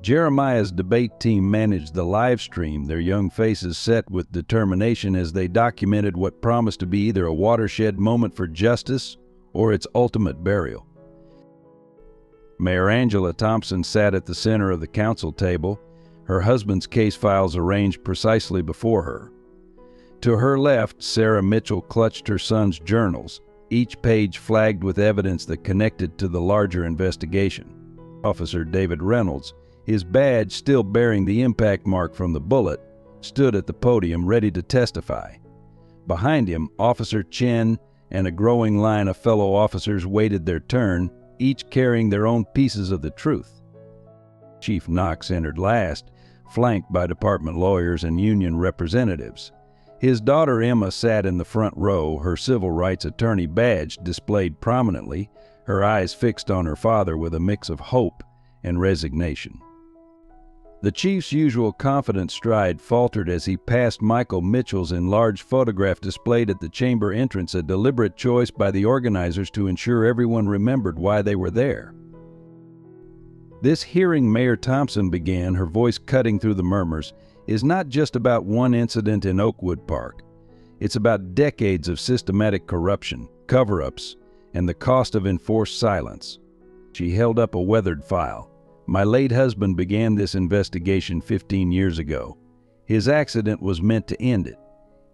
Jeremiah's debate team managed the live stream, their young faces set with determination as they documented what promised to be either a watershed moment for justice or its ultimate burial. Mayor Angela Thompson sat at the center of the council table, her husband's case files arranged precisely before her. To her left, Sarah Mitchell clutched her son's journals, each page flagged with evidence that connected to the larger investigation. Officer David Reynolds, his badge still bearing the impact mark from the bullet, stood at the podium ready to testify. Behind him, Officer Chen and a growing line of fellow officers waited their turn, each carrying their own pieces of the truth. Chief Knox entered last, flanked by department lawyers and union representatives. His daughter Emma sat in the front row, her civil rights attorney badge displayed prominently, her eyes fixed on her father with a mix of hope and resignation. The chief's usual confident stride faltered as he passed Michael Mitchell's enlarged photograph displayed at the chamber entrance, a deliberate choice by the organizers to ensure everyone remembered why they were there. This hearing, Mayor Thompson began, her voice cutting through the murmurs, is not just about one incident in Oakwood Park. It's about decades of systematic corruption, cover-ups, and the cost of enforced silence. She held up a weathered file. My late husband began this investigation 15 years ago. His accident was meant to end it.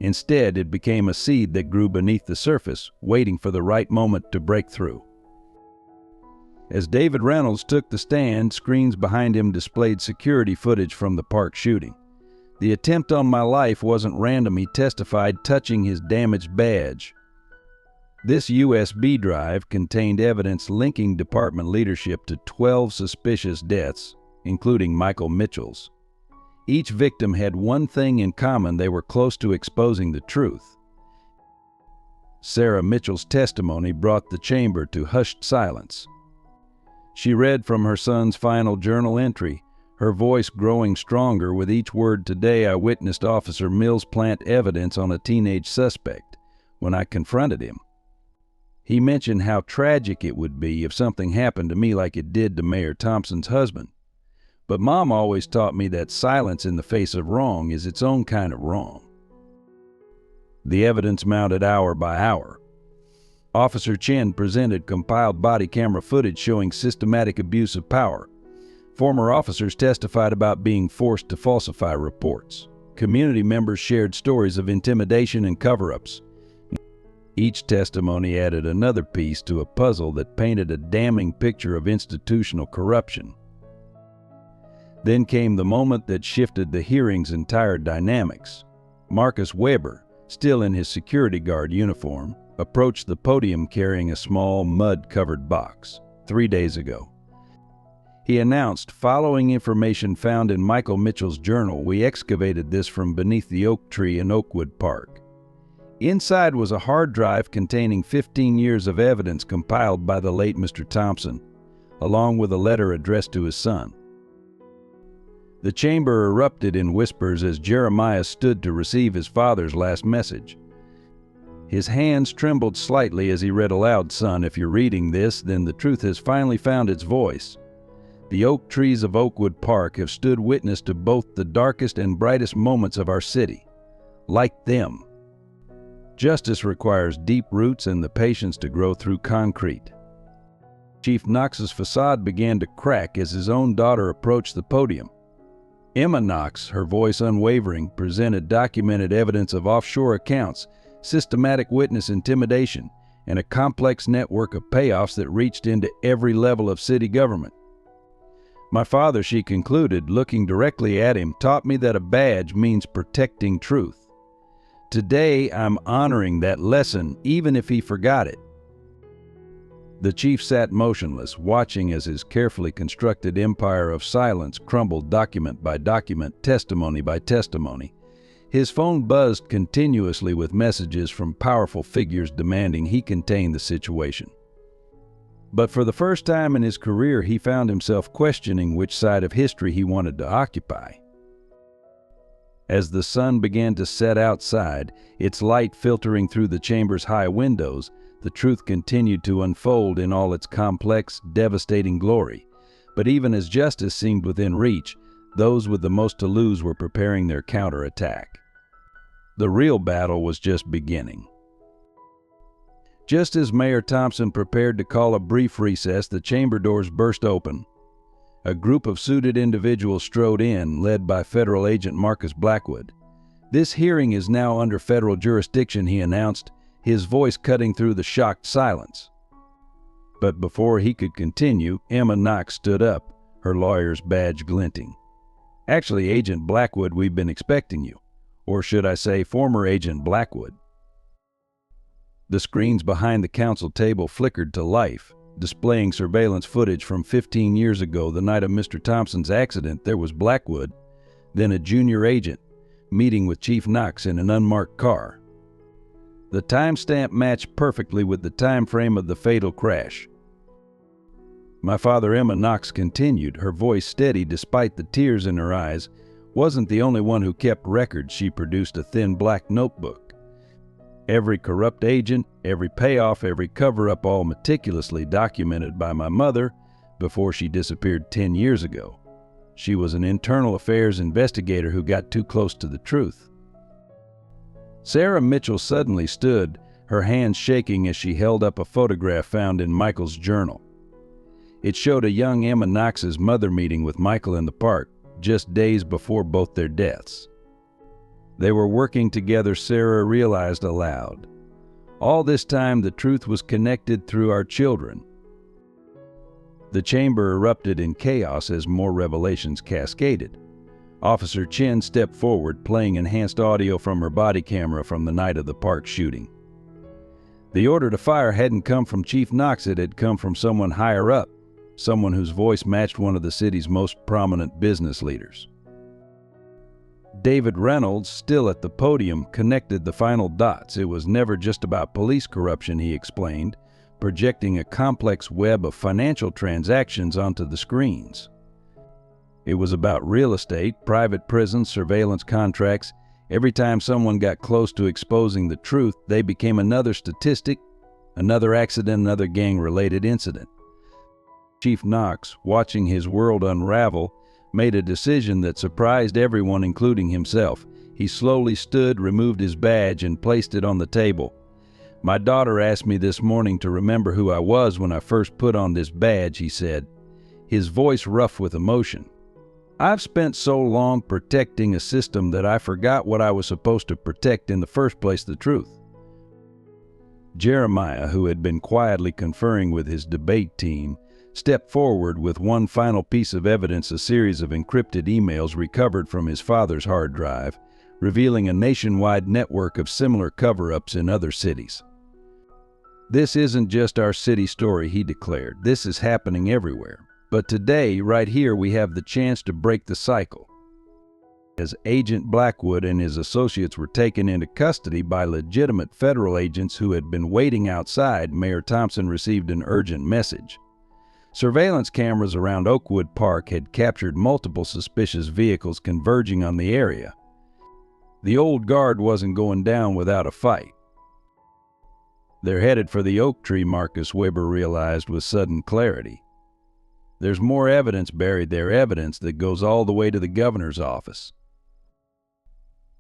Instead, it became a seed that grew beneath the surface, waiting for the right moment to break through. As David Reynolds took the stand, screens behind him displayed security footage from the park shooting. The attempt on my life wasn't random, he testified, touching his damaged badge. This USB drive contained evidence linking department leadership to 12 suspicious deaths, including Michael Mitchell's. Each victim had one thing in common: they were close to exposing the truth. Sarah Mitchell's testimony brought the chamber to hushed silence. She read from her son's final journal entry, her voice growing stronger with each word. Today I witnessed Officer Mills plant evidence on a teenage suspect. When I confronted him, he mentioned how tragic it would be if something happened to me like it did to Mayor Thompson's husband. But Mom always taught me that silence in the face of wrong is its own kind of wrong. The evidence mounted hour by hour. Officer Chen presented compiled body camera footage showing systematic abuse of power. Former officers testified about being forced to falsify reports. Community members shared stories of intimidation and cover-ups. Each testimony added another piece to a puzzle that painted a damning picture of institutional corruption. Then came the moment that shifted the hearing's entire dynamics. Marcus Weber, still in his security guard uniform, approached the podium carrying a small, mud-covered box. 3 days ago, he announced, following information found in Michael Mitchell's journal, we excavated this from beneath the oak tree in Oakwood Park. Inside was a hard drive containing 15 years of evidence compiled by the late Mr. Thompson, along with a letter addressed to his son. The chamber erupted in whispers as Jeremiah stood to receive his father's last message. His hands trembled slightly as he read aloud, "Son, if you're reading this, then the truth has finally found its voice. The oak trees of Oakwood Park have stood witness to both the darkest and brightest moments of our city. Like them, justice requires deep roots and the patience to grow through concrete." Chief Knox's facade began to crack as his own daughter approached the podium. Emma Knox, her voice unwavering, presented documented evidence of offshore accounts, systematic witness intimidation, and a complex network of payoffs that reached into every level of city government. My father, she concluded, looking directly at him, taught me that a badge means protecting truth. Today, I'm honoring that lesson, even if he forgot it. The chief sat motionless, watching as his carefully constructed empire of silence crumbled document by document, testimony by testimony. His phone buzzed continuously with messages from powerful figures demanding he contain the situation. But for the first time in his career, he found himself questioning which side of history he wanted to occupy. As the sun began to set outside, its light filtering through the chamber's high windows, the truth continued to unfold in all its complex, devastating glory. But even as justice seemed within reach, those with the most to lose were preparing their counterattack. The real battle was just beginning. Just as Mayor Thompson prepared to call a brief recess, the chamber doors burst open. A group of suited individuals strode in, led by federal agent Marcus Blackwood. "This hearing is now under federal jurisdiction," he announced, his voice cutting through the shocked silence. But before he could continue, Emma Knox stood up, her lawyer's badge glinting. "Actually, Agent Blackwood, we've been expecting you. Or should I say, former Agent Blackwood." The screens behind the council table flickered to life, displaying surveillance footage from 15 years ago, the night of Mr. Thompson's accident. There was Blackwood, then a junior agent, meeting with Chief Knox in an unmarked car. The timestamp matched perfectly with the time frame of the fatal crash. My father, Emma Knox continued, her voice steady despite the tears in her eyes, wasn't the only one who kept records. She produced a thin black notebook. Every corrupt agent, every payoff, every cover-up, all meticulously documented by my mother before she disappeared 10 years ago. She was an internal affairs investigator who got too close to the truth. Sarah Mitchell suddenly stood, her hands shaking as she held up a photograph found in Michael's journal. It showed a young Emma Knox's mother meeting with Michael in the park, just days before both their deaths. They were working together, Sarah realized aloud. All this time the truth was connected through our children. The chamber erupted in chaos as more revelations cascaded. Officer Chen stepped forward, playing enhanced audio from her body camera from the night of the park shooting. The order to fire hadn't come from Chief Knox, it had come from someone higher up, someone whose voice matched one of the city's most prominent business leaders. David Reynolds, still at the podium, connected the final dots. It was never just about police corruption, he explained, projecting a complex web of financial transactions onto the screens. It was about real estate, private prisons, surveillance contracts. Every time someone got close to exposing the truth, they became another statistic, another accident, another gang-related incident. Chief Knox, watching his world unravel, made a decision that surprised everyone, including himself. He slowly stood, removed his badge, and placed it on the table. "My daughter asked me this morning to remember who I was when I first put on this badge," he said, his voice rough with emotion. "I've spent so long protecting a system that I forgot what I was supposed to protect in the first place, the truth." Jeremiah, who had been quietly conferring with his debate team, stepped forward with one final piece of evidence, a series of encrypted emails recovered from his father's hard drive, revealing a nationwide network of similar cover-ups in other cities. "This isn't just our city story," he declared. "This is happening everywhere. But today, right here, we have the chance to break the cycle." As Agent Blackwood and his associates were taken into custody by legitimate federal agents who had been waiting outside, Mayor Thompson received an urgent message. Surveillance cameras around Oakwood Park had captured multiple suspicious vehicles converging on the area. The old guard wasn't going down without a fight. "They're headed for the oak tree," Marcus Weber realized with sudden clarity. "There's more evidence buried there, evidence that goes all the way to the governor's office."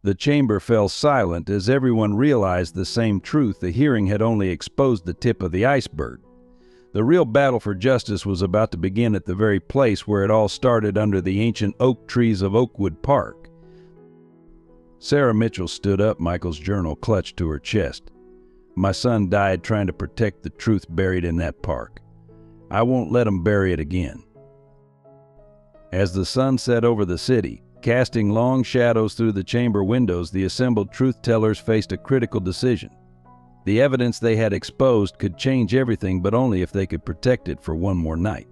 The chamber fell silent as everyone realized the same truth. The hearing had only exposed the tip of the iceberg. The real battle for justice was about to begin at the very place where it all started, under the ancient oak trees of Oakwood Park. Sarah Mitchell stood up, Michael's journal clutched to her chest. "My son died trying to protect the truth buried in that park. I won't let him bury it again." As the sun set over the city, casting long shadows through the chamber windows, the assembled truth-tellers faced a critical decision. The evidence they had exposed could change everything, but only if they could protect it for one more night.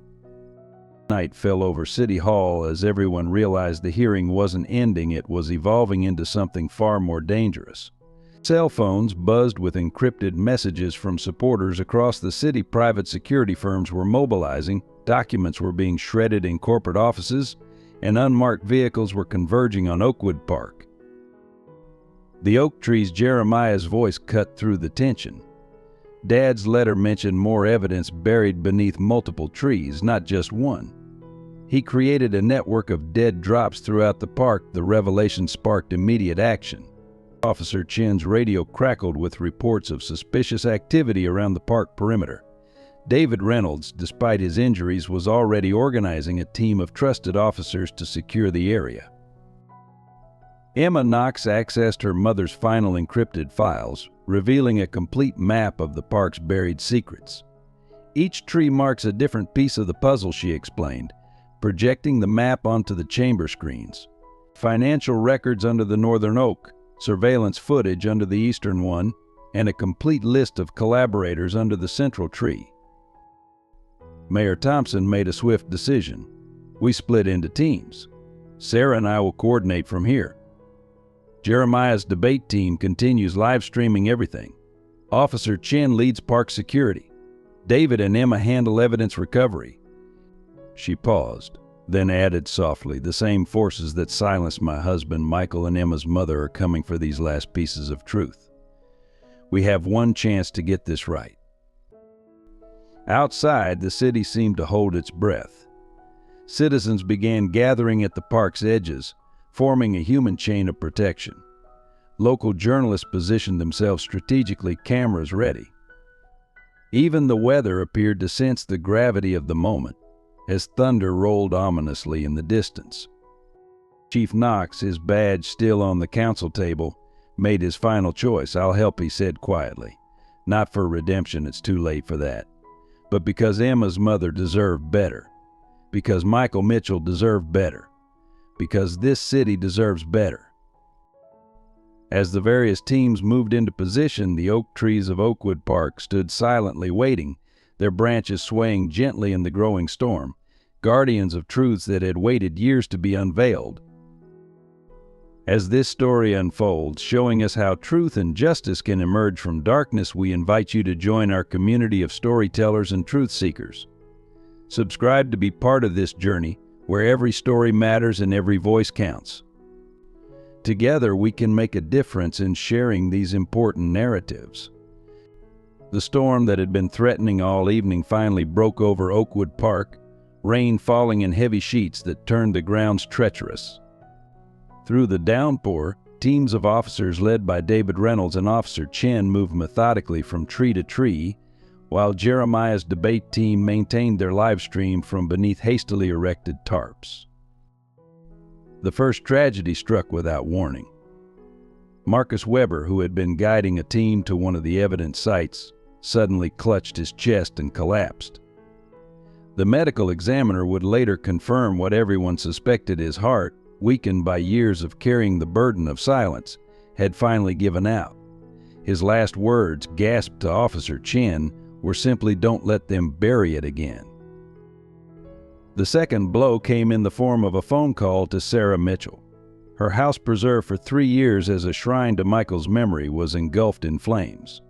Night fell over City Hall as everyone realized the hearing wasn't ending, it was evolving into something far more dangerous. Cell phones buzzed with encrypted messages from supporters across the city. Private security firms were mobilizing, documents were being shredded in corporate offices, and unmarked vehicles were converging on Oakwood Park. The oak trees, Jeremiah's voice cut through the tension. Dad's letter mentioned more evidence buried beneath multiple trees, not just one. He created a network of dead drops throughout the park. The revelation sparked immediate action. Officer Chen's radio crackled with reports of suspicious activity around the park perimeter. David Reynolds, despite his injuries, was already organizing a team of trusted officers to secure the area. Emma Knox accessed her mother's final encrypted files, revealing a complete map of the park's buried secrets. "Each tree marks a different piece of the puzzle," she explained, projecting the map onto the chamber screens. Financial records under the northern oak, surveillance footage under the eastern one, and a complete list of collaborators under the central tree. Mayor Thompson made a swift decision. "We split into teams. Sarah and I will coordinate from here. Jeremiah's debate team continues live streaming everything. Officer Chen leads park security. David and Emma handle evidence recovery." She paused, then added softly, "The same forces that silenced my husband, Michael, and Emma's mother are coming for these last pieces of truth. We have one chance to get this right." Outside, the city seemed to hold its breath. Citizens began gathering at the park's edges, forming a human chain of protection. Local journalists positioned themselves strategically, cameras ready. Even the weather appeared to sense the gravity of the moment, as thunder rolled ominously in the distance. Chief Knox, his badge still on the council table, made his final choice. "I'll help," he said quietly. "Not for redemption, it's too late for that. But because Emma's mother deserved better. Because Michael Mitchell deserved better. Because this city deserves better." As the various teams moved into position, the oak trees of Oakwood Park stood silently waiting, their branches swaying gently in the growing storm, guardians of truths that had waited years to be unveiled. As this story unfolds, showing us how truth and justice can emerge from darkness, we invite you to join our community of storytellers and truth seekers. Subscribe to be part of this journey, where every story matters and every voice counts. Together, we can make a difference in sharing these important narratives. The storm that had been threatening all evening finally broke over Oakwood Park, rain falling in heavy sheets that turned the grounds treacherous. Through the downpour, teams of officers led by David Reynolds and Officer Chen moved methodically from tree to tree, while Jeremiah's debate team maintained their live stream from beneath hastily erected tarps. The first tragedy struck without warning. Marcus Weber, who had been guiding a team to one of the evidence sites, suddenly clutched his chest and collapsed. The medical examiner would later confirm what everyone suspected: his heart, weakened by years of carrying the burden of silence, had finally given out. His last words, gasped to Officer Chen, were simply, "Don't let them bury it again." The second blow came in the form of a phone call to Sarah Mitchell. Her house, preserved for 3 years as a shrine to Michael's memory, was engulfed in flames.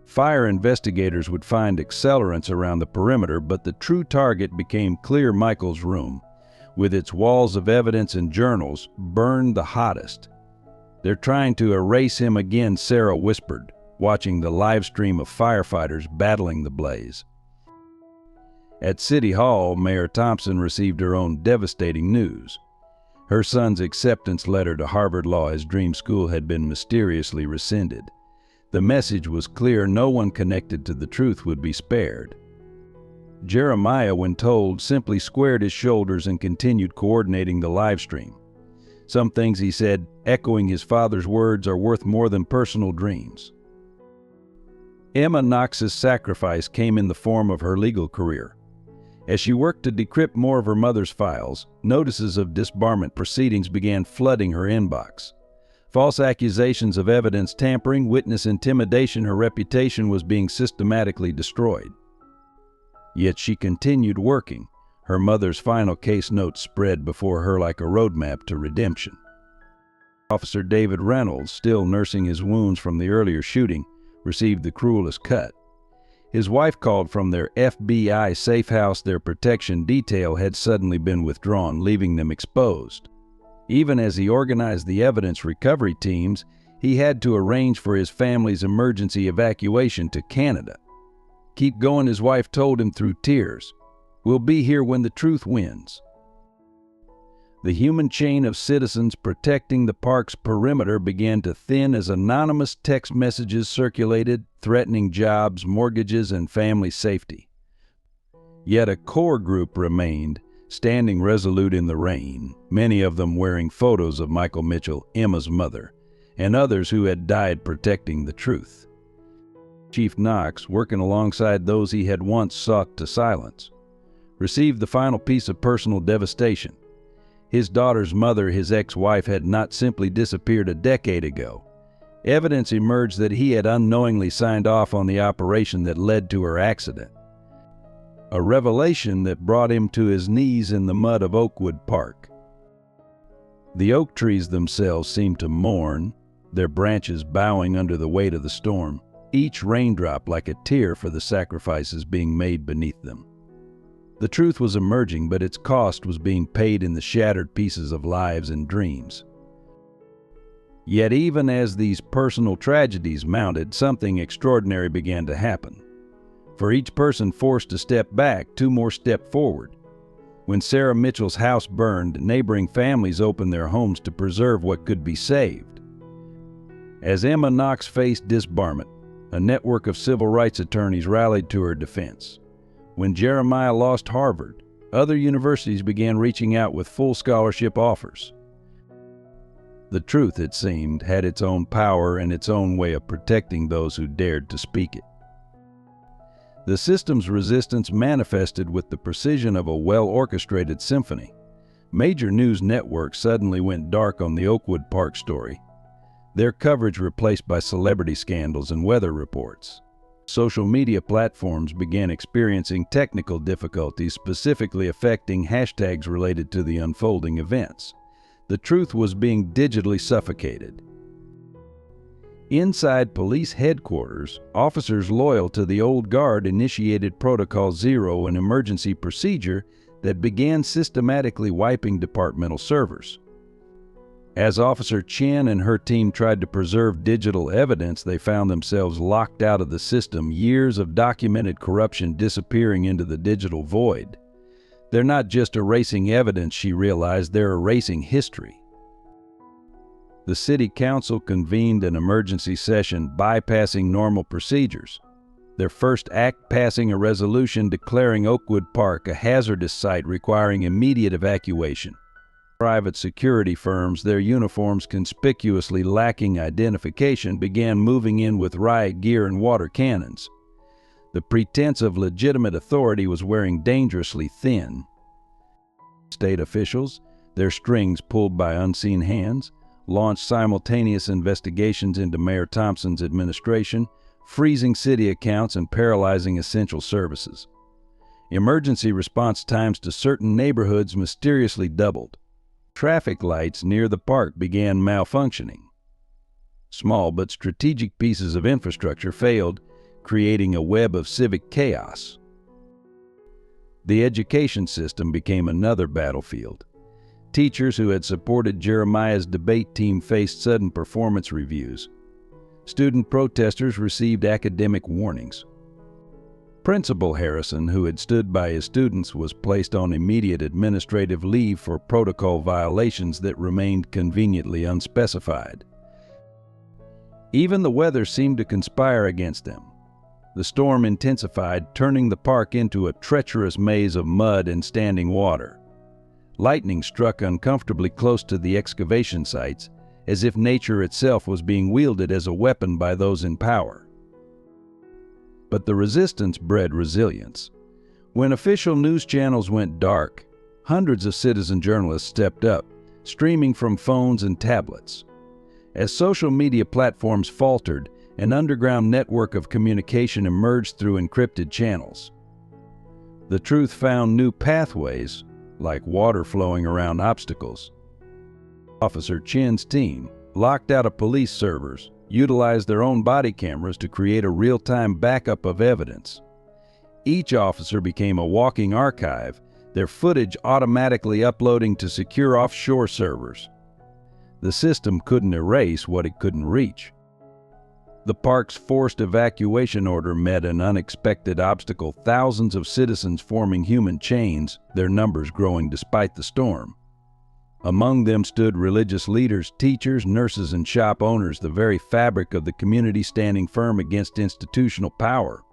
Fire investigators would find accelerants around the perimeter, but the true target became clear: Michael's room, with its walls of evidence and journals, burned the hottest. "They're trying to erase him again," Sarah whispered, watching the live stream of firefighters battling the blaze. At City Hall, Mayor Thompson received her own devastating news. Her son's acceptance letter to Harvard Law, his dream school, had been mysteriously rescinded. The message was clear: no one connected to the truth would be spared. Jeremiah, when told, simply squared his shoulders and continued coordinating the live stream. "Some things," he said, echoing his father's words, "are worth more than personal dreams." Emma Knox's sacrifice came in the form of her legal career. As she worked to decrypt more of her mother's files, notices of disbarment proceedings began flooding her inbox. False accusations of evidence tampering, witness intimidation, her reputation was being systematically destroyed. Yet she continued working. Her mother's final case notes spread before her like a roadmap to redemption. Officer David Reynolds, still nursing his wounds from the earlier shooting, received the cruelest cut. His wife called from their FBI safe house. Their protection detail had suddenly been withdrawn, leaving them exposed. Even as he organized the evidence recovery teams, he had to arrange for his family's emergency evacuation to Canada. "Keep going," his wife told him through tears. "We'll be here when the truth wins." The human chain of citizens protecting the park's perimeter began to thin as anonymous text messages circulated, threatening jobs, mortgages, and family safety. Yet a core group remained, standing resolute in the rain, many of them wearing photos of Michael Mitchell, Emma's mother, and others who had died protecting the truth. Chief Knox, working alongside those he had once sought to silence, received the final piece of personal devastation. His daughter's mother, his ex-wife, had not simply disappeared a decade ago. Evidence emerged that he had unknowingly signed off on the operation that led to her accident. A revelation that brought him to his knees in the mud of Oakwood Park. The oak trees themselves seemed to mourn, their branches bowing under the weight of the storm, each raindrop like a tear for the sacrifices being made beneath them. The truth was emerging, but its cost was being paid in the shattered pieces of lives and dreams. Yet even as these personal tragedies mounted, something extraordinary began to happen. For each person forced to step back, two more stepped forward. When Sarah Mitchell's house burned, neighboring families opened their homes to preserve what could be saved. As Emma Knox faced disbarment, a network of civil rights attorneys rallied to her defense. When Jeremiah lost Harvard, other universities began reaching out with full scholarship offers. The truth, it seemed, had its own power and its own way of protecting those who dared to speak it. The system's resistance manifested with the precision of a well-orchestrated symphony. Major news networks suddenly went dark on the Oakwood Park story, their coverage replaced by celebrity scandals and weather reports. Social media platforms began experiencing technical difficulties, specifically affecting hashtags related to the unfolding events. The truth was being digitally suffocated. Inside police headquarters, officers loyal to the old guard initiated Protocol Zero, an emergency procedure that began systematically wiping departmental servers. As Officer Chen and her team tried to preserve digital evidence, they found themselves locked out of the system, years of documented corruption disappearing into the digital void. They're not just erasing evidence, she realized, they're erasing history. The city council convened an emergency session, bypassing normal procedures. Their first act passing a resolution declaring Oakwood Park a hazardous site requiring immediate evacuation. Private security firms, their uniforms conspicuously lacking identification, began moving in with riot gear and water cannons. The pretense of legitimate authority was wearing dangerously thin. State officials, their strings pulled by unseen hands, launched simultaneous investigations into Mayor Thompson's administration, freezing city accounts and paralyzing essential services. Emergency response times to certain neighborhoods mysteriously doubled. Traffic lights near the park began malfunctioning. Small but strategic pieces of infrastructure failed, creating a web of civic chaos. The education system became another battlefield. Teachers who had supported Jeremiah's debate team faced sudden performance reviews. Student protesters received academic warnings. Principal Harrison, who had stood by his students, was placed on immediate administrative leave for protocol violations that remained conveniently unspecified. Even the weather seemed to conspire against them. The storm intensified, turning the park into a treacherous maze of mud and standing water. Lightning struck uncomfortably close to the excavation sites, as if nature itself was being wielded as a weapon by those in power. But the resistance bred resilience. When official news channels went dark, hundreds of citizen journalists stepped up, streaming from phones and tablets. As social media platforms faltered, an underground network of communication emerged through encrypted channels. The truth found new pathways, like water flowing around obstacles. Officer Chen's team, locked out of police servers, utilized their own body cameras to create a real-time backup of evidence. Each officer became a walking archive, their footage automatically uploading to secure offshore servers. The system couldn't erase what it couldn't reach. The park's forced evacuation order met an unexpected obstacle, thousands of citizens forming human chains, their numbers growing despite the storm. Among them stood religious leaders, teachers, nurses, and shop owners, the very fabric of the community standing firm against institutional power.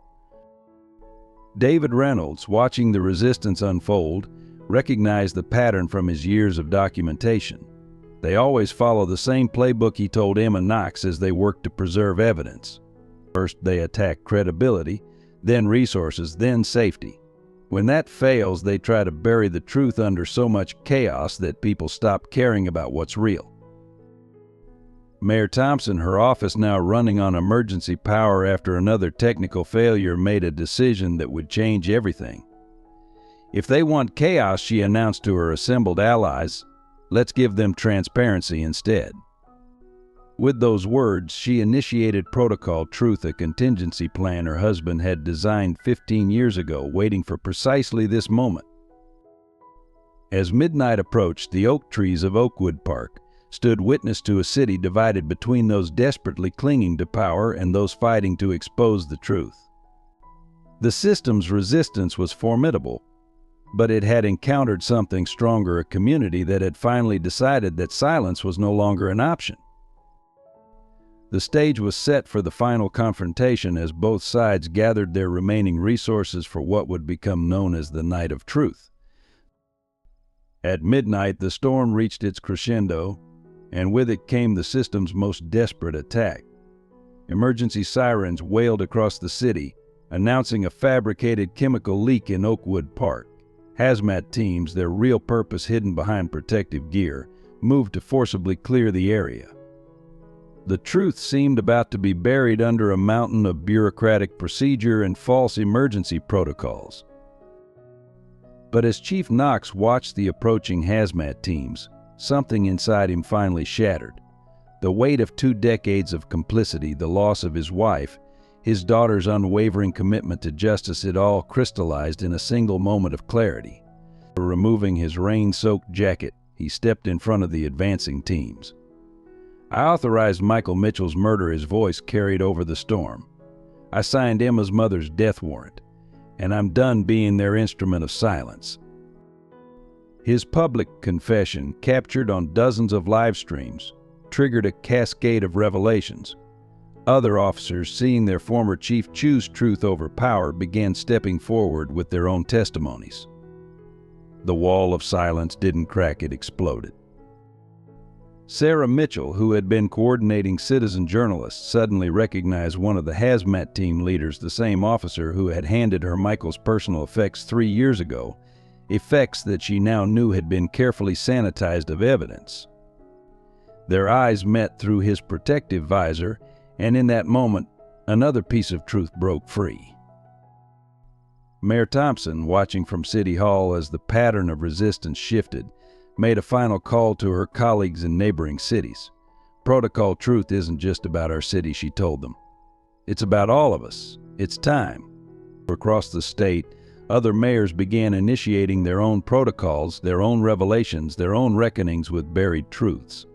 David Reynolds, watching the resistance unfold, recognized the pattern from his years of documentation. They always follow the same playbook he told Emma Knox as they worked to preserve evidence. First, they attack credibility, then resources, then safety. When that fails, they try to bury the truth under so much chaos that people stop caring about what's real. Mayor Thompson, her office now running on emergency power after another technical failure, made a decision that would change everything. If they want chaos, she announced to her assembled allies, Let's give them transparency instead." With those words, she initiated Protocol Truth, a contingency plan her husband had designed 15 years ago, waiting for precisely this moment. As midnight approached, the oak trees of Oakwood Park stood witness to a city divided between those desperately clinging to power and those fighting to expose the truth. The system's resistance was formidable, but it had encountered something stronger, a community that had finally decided that silence was no longer an option. The stage was set for the final confrontation as both sides gathered their remaining resources for what would become known as the Night of Truth. At midnight, the storm reached its crescendo, and with it came the system's most desperate attack. Emergency sirens wailed across the city, announcing a fabricated chemical leak in Oakwood Park. Hazmat teams, their real purpose hidden behind protective gear, moved to forcibly clear the area. The truth seemed about to be buried under a mountain of bureaucratic procedure and false emergency protocols. But as Chief Knox watched the approaching hazmat teams, something inside him finally shattered. The weight of 2 decades of complicity, the loss of his wife, his daughter's unwavering commitment to justice, it all crystallized in a single moment of clarity. Removing his rain-soaked jacket, he stepped in front of the advancing teams. "I authorized Michael Mitchell's murder," his voice carried over the storm. "I signed Emma's mother's death warrant, and I'm done being their instrument of silence." His public confession, captured on dozens of live streams, triggered a cascade of revelations. Other officers, seeing their former chief choose truth over power, began stepping forward with their own testimonies. The wall of silence didn't crack, it exploded. Sarah Mitchell, who had been coordinating citizen journalists, suddenly recognized one of the hazmat team leaders, the same officer who had handed her Michael's personal effects 3 years ago, effects that she now knew had been carefully sanitized of evidence. Their eyes met through his protective visor, and in that moment, another piece of truth broke free. Mayor Thompson, watching from City Hall as the pattern of resistance shifted, made a final call to her colleagues in neighboring cities. "Protocol Truth isn't just about our city," she told them. "It's about all of us. It's time." Across the state, other mayors began initiating their own protocols, their own revelations, their own reckonings with buried truths.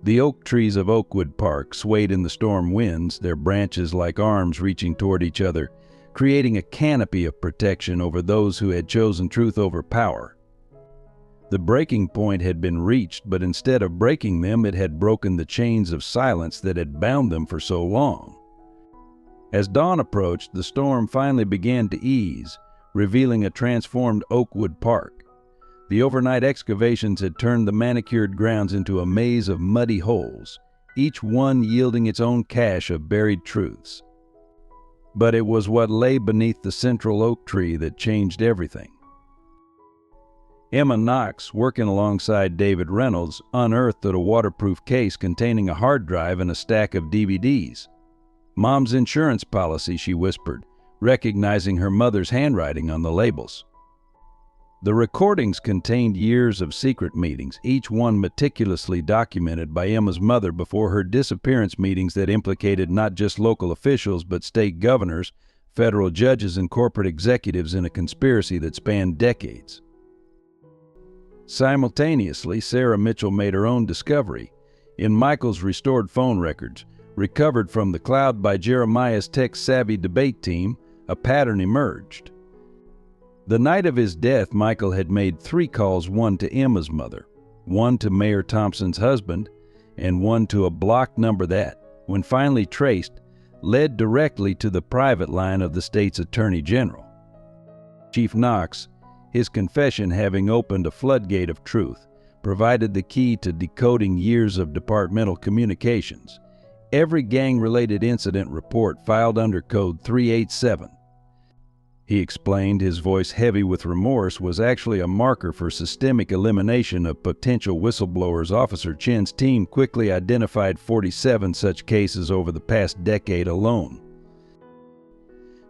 The oak trees of Oakwood Park swayed in the storm winds, their branches like arms reaching toward each other, creating a canopy of protection over those who had chosen truth over power. The breaking point had been reached, but instead of breaking them, it had broken the chains of silence that had bound them for so long. As dawn approached, the storm finally began to ease, revealing a transformed Oakwood Park. The overnight excavations had turned the manicured grounds into a maze of muddy holes, each one yielding its own cache of buried truths. But it was what lay beneath the central oak tree that changed everything. Emma Knox, working alongside David Reynolds, unearthed a waterproof case containing a hard drive and a stack of DVDs. "Mom's insurance policy," she whispered, recognizing her mother's handwriting on the labels. The recordings contained years of secret meetings, each one meticulously documented by Emma's mother before her disappearance, meetings that implicated not just local officials but state governors, federal judges, and corporate executives in a conspiracy that spanned decades. Simultaneously, Sarah Mitchell made her own discovery. In Michael's restored phone records, recovered from the cloud by Jeremiah's tech-savvy debate team, a pattern emerged. The night of his death, Michael had made 3 calls, one to Emma's mother, one to Mayor Thompson's husband, and one to a blocked number that, when finally traced, led directly to the private line of the state's Attorney General. Chief Knox, his confession having opened a floodgate of truth, provided the key to decoding years of departmental communications. Every gang-related incident report filed under Code 387. He explained, his voice heavy with remorse, was actually a marker for systemic elimination of potential whistleblowers. Officer Chen's team quickly identified 47 such cases over the past decade alone.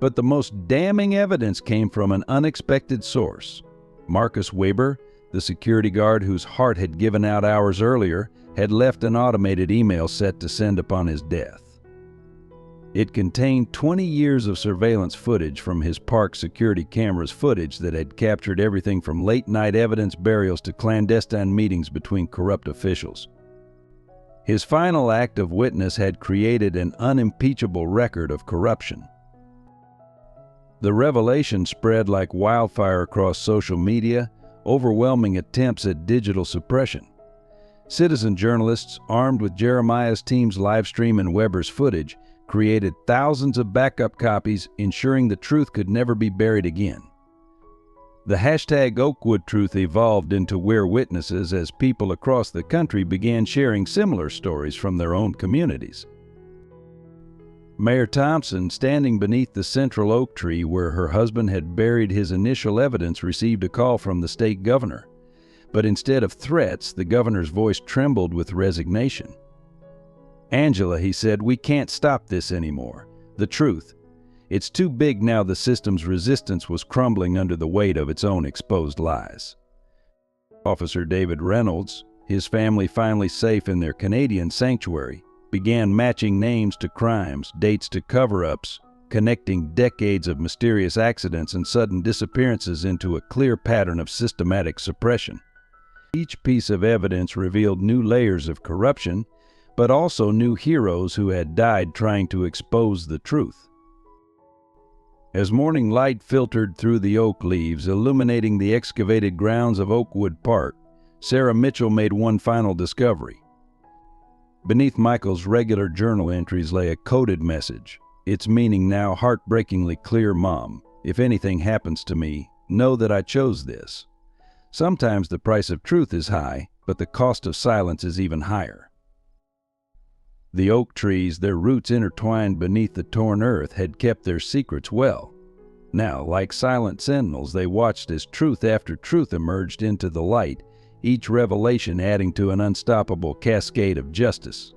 But the most damning evidence came from an unexpected source. Marcus Weber, The security guard whose heart had given out hours earlier had left an automated email set to send upon his death. It contained 20 years of surveillance footage from his park security cameras, footage that had captured everything from late-night evidence burials to clandestine meetings between corrupt officials. His final act of witness had created an unimpeachable record of corruption. The revelation spread like wildfire across social media, overwhelming attempts at digital suppression. Citizen journalists, armed with Jeremiah's team's livestream and Weber's footage, created thousands of backup copies, ensuring the truth could never be buried again. The hashtag Oakwood Truth evolved into We're Witnesses as people across the country began sharing similar stories from their own communities. Mayor Thompson, standing beneath the central oak tree where her husband had buried his initial evidence, received a call from the state governor. But instead of threats, the governor's voice trembled with resignation. "Angela," he said, "we can't stop this anymore. The truth. It's too big now." The system's resistance was crumbling under the weight of its own exposed lies. Officer David Reynolds, his family finally safe in their Canadian sanctuary, began matching names to crimes, dates to cover-ups, connecting decades of mysterious accidents and sudden disappearances into a clear pattern of systematic suppression. Each piece of evidence revealed new layers of corruption, but also new heroes who had died trying to expose the truth. As morning light filtered through the oak leaves, illuminating the excavated grounds of Oakwood Park, Sarah Mitchell made one final discovery. Beneath Michael's regular journal entries lay a coded message, its meaning now heartbreakingly clear: "Mom, if anything happens to me, know that I chose this. Sometimes the price of truth is high, but the cost of silence is even higher." The oak trees, their roots intertwined beneath the torn earth, had kept their secrets well. Now, like silent sentinels, they watched as truth after truth emerged into the light, each revelation adding to an unstoppable cascade of justice.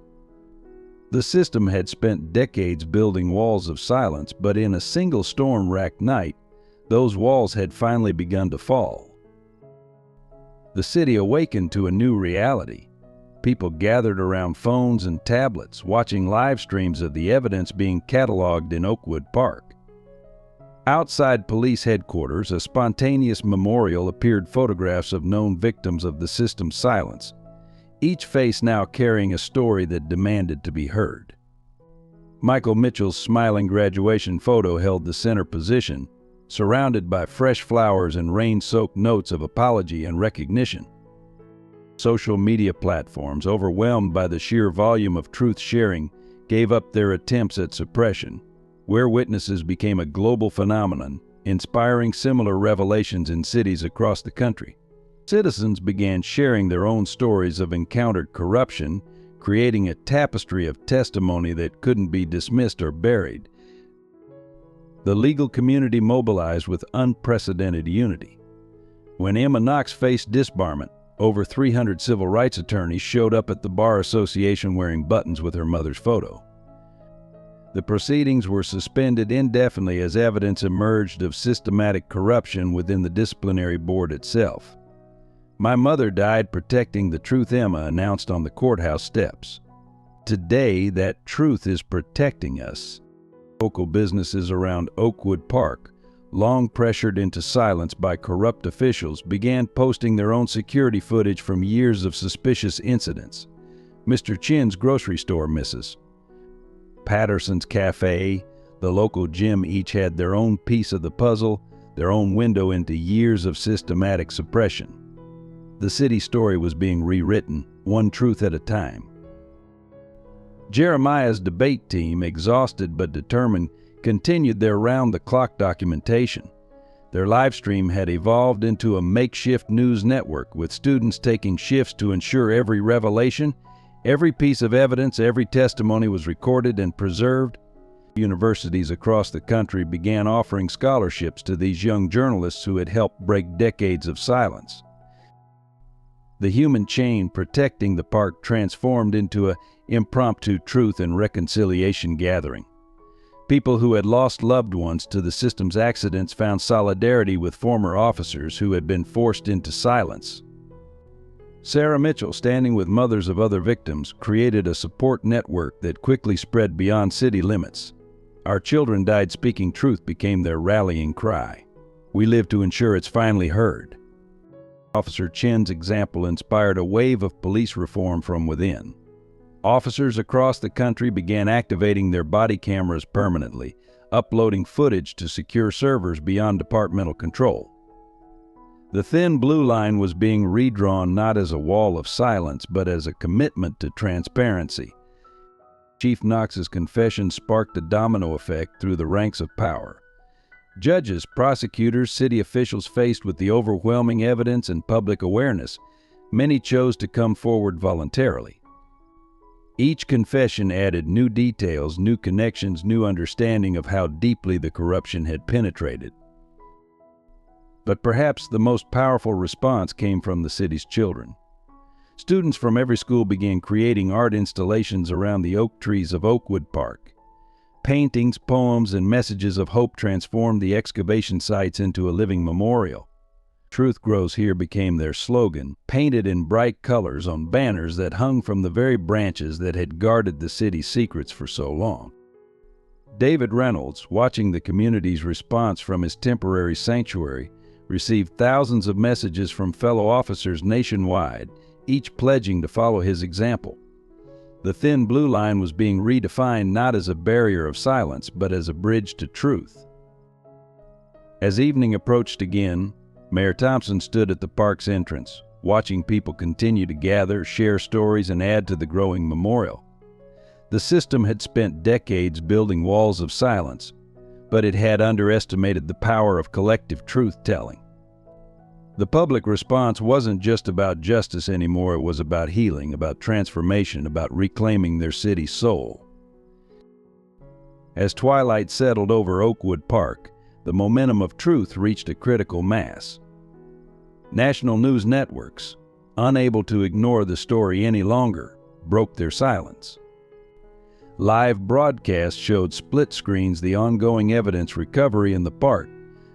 The system had spent decades building walls of silence, but in a single storm-racked night, those walls had finally begun to fall. The city awakened to a new reality. People gathered around phones and tablets, watching live streams of the evidence being cataloged in Oakwood Park. Outside police headquarters, a spontaneous memorial appeared, photographs of known victims of the system's silence, each face now carrying a story that demanded to be heard. Michael Mitchell's smiling graduation photo held the center position, surrounded by fresh flowers and rain-soaked notes of apology and recognition. Social media platforms, overwhelmed by the sheer volume of truth sharing, gave up their attempts at suppression. We're Witnesses became a global phenomenon, inspiring similar revelations in cities across the country. Citizens began sharing their own stories of encountered corruption, creating a tapestry of testimony that couldn't be dismissed or buried. The legal community mobilized with unprecedented unity. When Emma Knox faced disbarment, over 300 civil rights attorneys showed up at the Bar Association wearing buttons with her mother's photo. The proceedings were suspended indefinitely as evidence emerged of systematic corruption within the disciplinary board itself. "My mother died protecting the truth," Emma announced on the courthouse steps. "Today, that truth is protecting us." Local businesses around Oakwood Park, long pressured into silence by corrupt officials, began posting their own security footage from years of suspicious incidents. Mr. Chin's grocery store misses, Patterson's Cafe, the local gym each had their own piece of the puzzle, their own window into years of systematic suppression. The city story was being rewritten, one truth at a time. Jeremiah's debate team, exhausted but determined, continued their round-the-clock documentation. Their live stream had evolved into a makeshift news network, with students taking shifts to ensure every revelation, every piece of evidence, every testimony was recorded and preserved. Universities across the country began offering scholarships to these young journalists who had helped break decades of silence. The human chain protecting the park transformed into an impromptu truth and reconciliation gathering. People who had lost loved ones to the system's accidents found solidarity with former officers who had been forced into silence. Sarah Mitchell, standing with mothers of other victims, created a support network that quickly spread beyond city limits. "Our children died speaking truth" became their rallying cry. "We live to ensure it's finally heard." Officer Chen's example inspired a wave of police reform from within. Officers across the country began activating their body cameras permanently, uploading footage to secure servers beyond departmental control. The thin blue line was being redrawn not as a wall of silence, but as a commitment to transparency. Chief Knox's confession sparked a domino effect through the ranks of power. Judges, prosecutors, city officials faced with the overwhelming evidence and public awareness, many chose to come forward voluntarily. Each confession added new details, new connections, new understanding of how deeply the corruption had penetrated. But perhaps the most powerful response came from the city's children. Students from every school began creating art installations around the oak trees of Oakwood Park. Paintings, poems, and messages of hope transformed the excavation sites into a living memorial. "Truth grows here" became their slogan, painted in bright colors on banners that hung from the very branches that had guarded the city's secrets for so long. David Reynolds, watching the community's response from his temporary sanctuary, received thousands of messages from fellow officers nationwide, each pledging to follow his example. The thin blue line was being redefined not as a barrier of silence, but as a bridge to truth. As evening approached again, Mayor Thompson stood at the park's entrance, watching people continue to gather, share stories, and add to the growing memorial. The system had spent decades building walls of silence, but it had underestimated the power of collective truth-telling. The public response wasn't just about justice anymore, it was about healing, about transformation, about reclaiming their city's soul. As twilight settled over Oakwood Park, the momentum of truth reached a critical mass. National news networks, unable to ignore the story any longer, broke their silence. Live broadcasts showed split screens the ongoing evidence recovery in the park,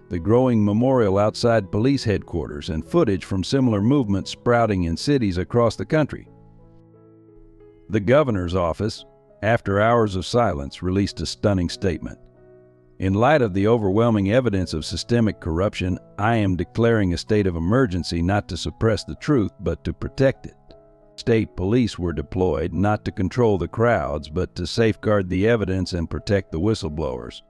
the growing memorial outside police headquarters, and footage from similar movements sprouting in cities across the country. The governor's office, after hours of silence, released a stunning statement. "In light of the overwhelming evidence of systemic corruption, I am declaring a state of emergency not to suppress the truth, but to protect it." State police were deployed not to control the crowds, but to safeguard the evidence and protect the whistleblowers.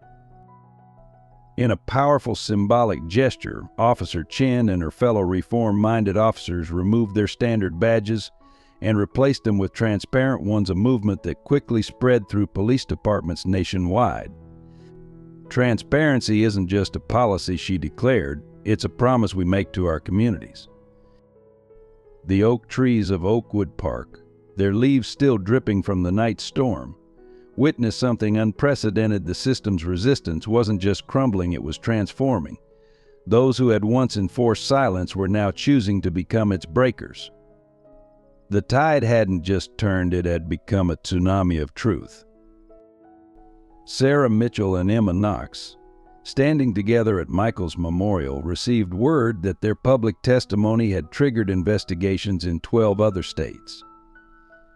In a powerful symbolic gesture, Officer Chen and her fellow reform-minded officers removed their standard badges and replaced them with transparent ones, a movement that quickly spread through police departments nationwide. "Transparency isn't just a policy," she declared, "it's a promise we make to our communities." The oak trees of Oakwood Park, their leaves still dripping from the night storm, witnessed something unprecedented. The system's resistance wasn't just crumbling, it was transforming. Those who had once enforced silence were now choosing to become its breakers. The tide hadn't just turned, it had become a tsunami of truth. Sarah Mitchell and Emma Knox, standing together at Michael's memorial, received word that their public testimony had triggered investigations in 12 other states.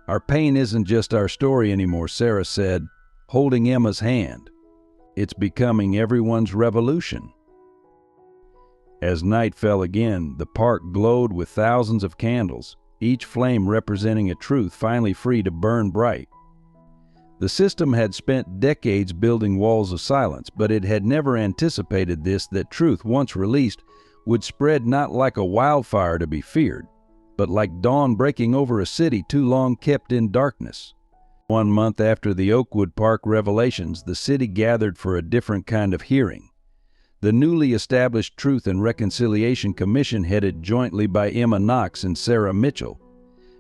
"Our pain isn't just our story anymore," Sarah said, holding Emma's hand. "It's becoming everyone's revolution." As night fell again, the park glowed with thousands of candles, each flame representing a truth finally free to burn bright. The system had spent decades building walls of silence, but it had never anticipated this, that truth, once released, would spread not like a wildfire to be feared, but like dawn breaking over a city too long kept in darkness. 1 month after the Oakwood Park revelations, the city gathered for a different kind of hearing. The newly established Truth and Reconciliation Commission, headed jointly by Emma Knox and Sarah Mitchell,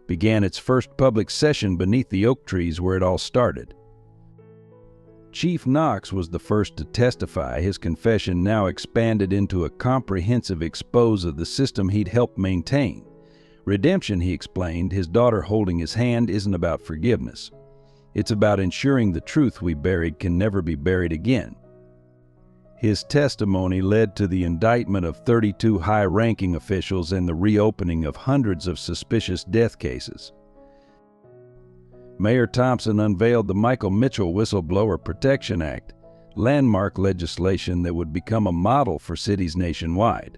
began its first public session beneath the oak trees where it all started. Chief Knox was the first to testify. His confession now expanded into a comprehensive expose of the system he'd helped maintain. Redemption, he explained, his daughter holding his hand, isn't about forgiveness. It's about ensuring the truth we buried can never be buried again. His testimony led to the indictment of 32 high-ranking officials and the reopening of hundreds of suspicious death cases. Mayor Thompson unveiled the Michael Mitchell Whistleblower Protection Act, landmark legislation that would become a model for cities nationwide.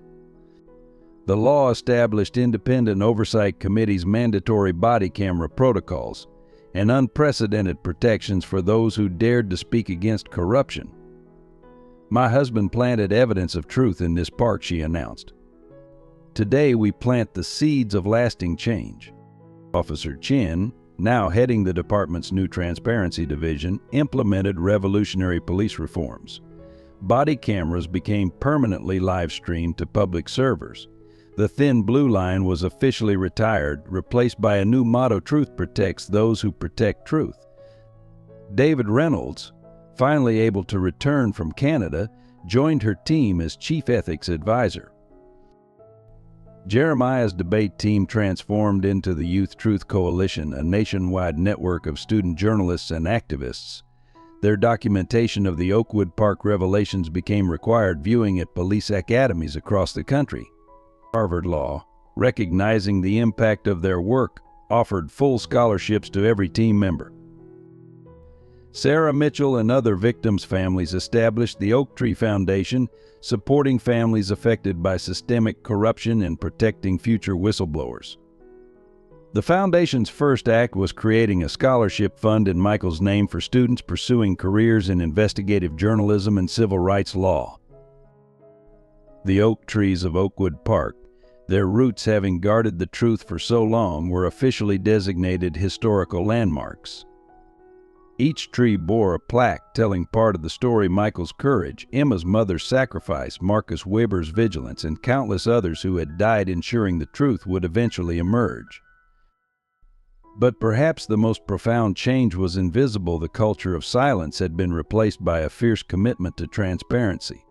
The law established independent oversight committees, mandatory body camera protocols, and unprecedented protections for those who dared to speak against corruption. "My husband planted evidence of truth in this park," she announced. "Today we plant the seeds of lasting change." Officer Chin, now heading the department's new transparency division, implemented revolutionary police reforms. Body cameras became permanently live-streamed to public servers. The thin blue line was officially retired, replaced by a new motto: "Truth protects those who protect truth." David Reynolds, finally able to return from Canada, joined her team as Chief Ethics Advisor. Jeremiah's debate team transformed into the Youth Truth Coalition, a nationwide network of student journalists and activists. Their documentation of the Oakwood Park revelations became required viewing at police academies across the country. Harvard Law, recognizing the impact of their work, offered full scholarships to every team member. Sarah Mitchell and other victims' families established the Oak Tree Foundation, supporting families affected by systemic corruption and protecting future whistleblowers. The foundation's first act was creating a scholarship fund in Michael's name for students pursuing careers in investigative journalism and civil rights law. The oak trees of Oakwood Park, their roots having guarded the truth for so long, were officially designated historical landmarks. Each tree bore a plaque telling part of the story: Michael's courage, Emma's mother's sacrifice, Marcus Weber's vigilance, and countless others who had died ensuring the truth would eventually emerge. But perhaps the most profound change was invisible. The culture of silence had been replaced by a fierce commitment to transparency.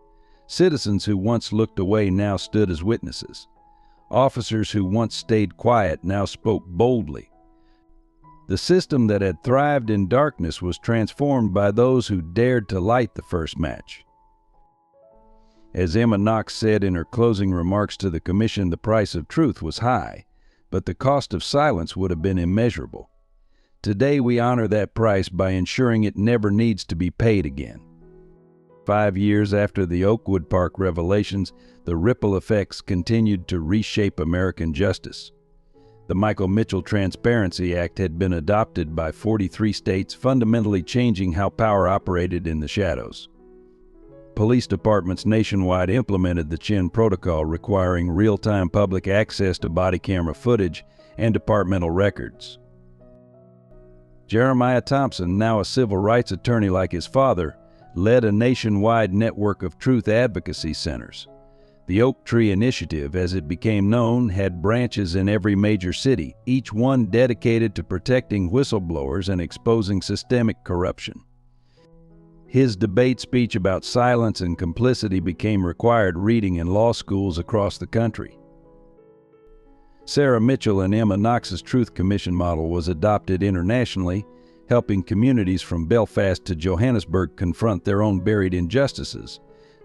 Citizens who once looked away now stood as witnesses. Officers who once stayed quiet now spoke boldly. The system that had thrived in darkness was transformed by those who dared to light the first match. As Emma Knox said in her closing remarks to the commission, the price of truth was high, but the cost of silence would have been immeasurable. Today we honor that price by ensuring it never needs to be paid again. 5 years after the Oakwood Park revelations, the ripple effects continued to reshape American justice. The Michael Mitchell Transparency Act had been adopted by 43 states, fundamentally changing how power operated in the shadows. Police departments nationwide implemented the Chin Protocol, requiring real-time public access to body camera footage and departmental records. Jeremiah Thompson, now a civil rights attorney like his father, led a nationwide network of truth advocacy centers. The Oak Tree Initiative, as it became known, had branches in every major city, each one dedicated to protecting whistleblowers and exposing systemic corruption. His debate speech about silence and complicity became required reading in law schools across the country. Sarah Mitchell and Emma Knox's Truth Commission model was adopted internationally, helping communities from Belfast to Johannesburg confront their own buried injustices.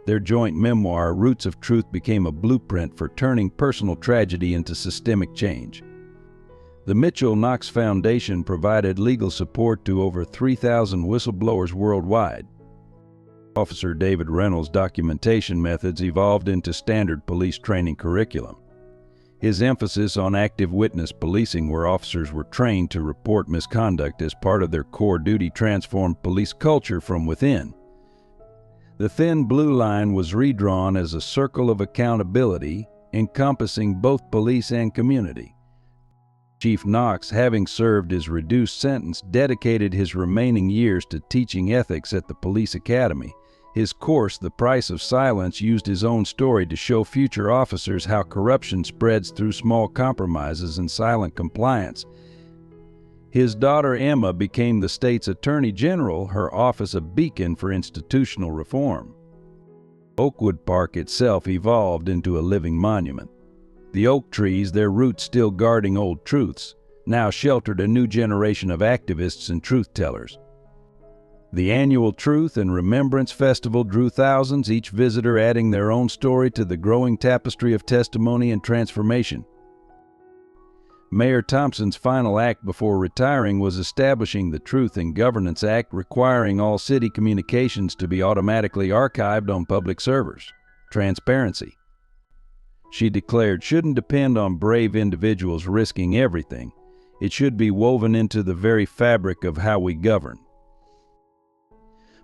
Their joint memoir, Roots of Truth, became a blueprint for turning personal tragedy into systemic change. The Mitchell-Knox Foundation provided legal support to over 3,000 whistleblowers worldwide. Officer David Reynolds' documentation methods evolved into standard police training curriculum. His emphasis on active witness policing, where officers were trained to report misconduct as part of their core duty, transformed police culture from within. The thin blue line was redrawn as a circle of accountability, encompassing both police and community. Chief Knox, having served his reduced sentence, dedicated his remaining years to teaching ethics at the police academy. His course, The Price of Silence, used his own story to show future officers how corruption spreads through small compromises and silent compliance. His daughter Emma became the state's Attorney General, her office a beacon for institutional reform. Oakwood Park itself evolved into a living monument. The oak trees, their roots still guarding old truths, now sheltered a new generation of activists and truth-tellers. The annual Truth and Remembrance Festival drew thousands, each visitor adding their own story to the growing tapestry of testimony and transformation. Mayor Thompson's final act before retiring was establishing the Truth in Governance Act, requiring all city communications to be automatically archived on public servers. Transparency, she declared, shouldn't depend on brave individuals risking everything. It should be woven into the very fabric of how we govern.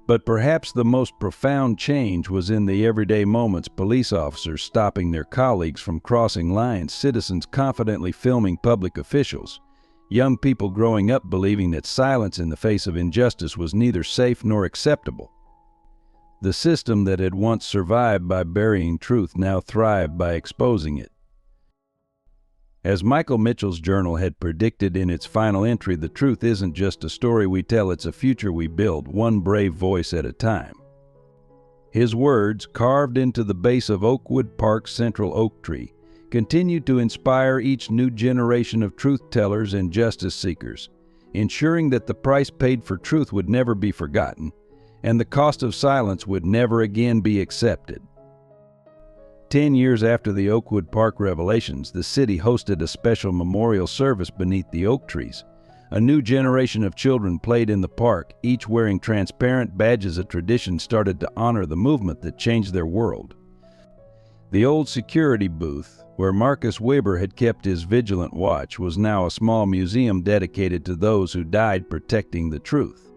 But perhaps the most profound change was in the everyday moments: police officers stopping their colleagues from crossing lines, citizens confidently filming public officials, young people growing up believing that silence in the face of injustice was neither safe nor acceptable. The system that had once survived by burying truth now thrived by exposing it. As Michael Mitchell's journal had predicted in its final entry, the truth isn't just a story we tell, it's a future we build, one brave voice at a time. His words, carved into the base of Oakwood Park's central oak tree, continued to inspire each new generation of truth-tellers and justice seekers, ensuring that the price paid for truth would never be forgotten, and the cost of silence would never again be accepted. 10 years after the Oakwood Park revelations, the city hosted a special memorial service beneath the oak trees. A new generation of children played in the park, each wearing transparent badges. A tradition started to honor the movement that changed their world. The old security booth, where Marcus Weber had kept his vigilant watch, was now a small museum dedicated to those who died protecting the truth.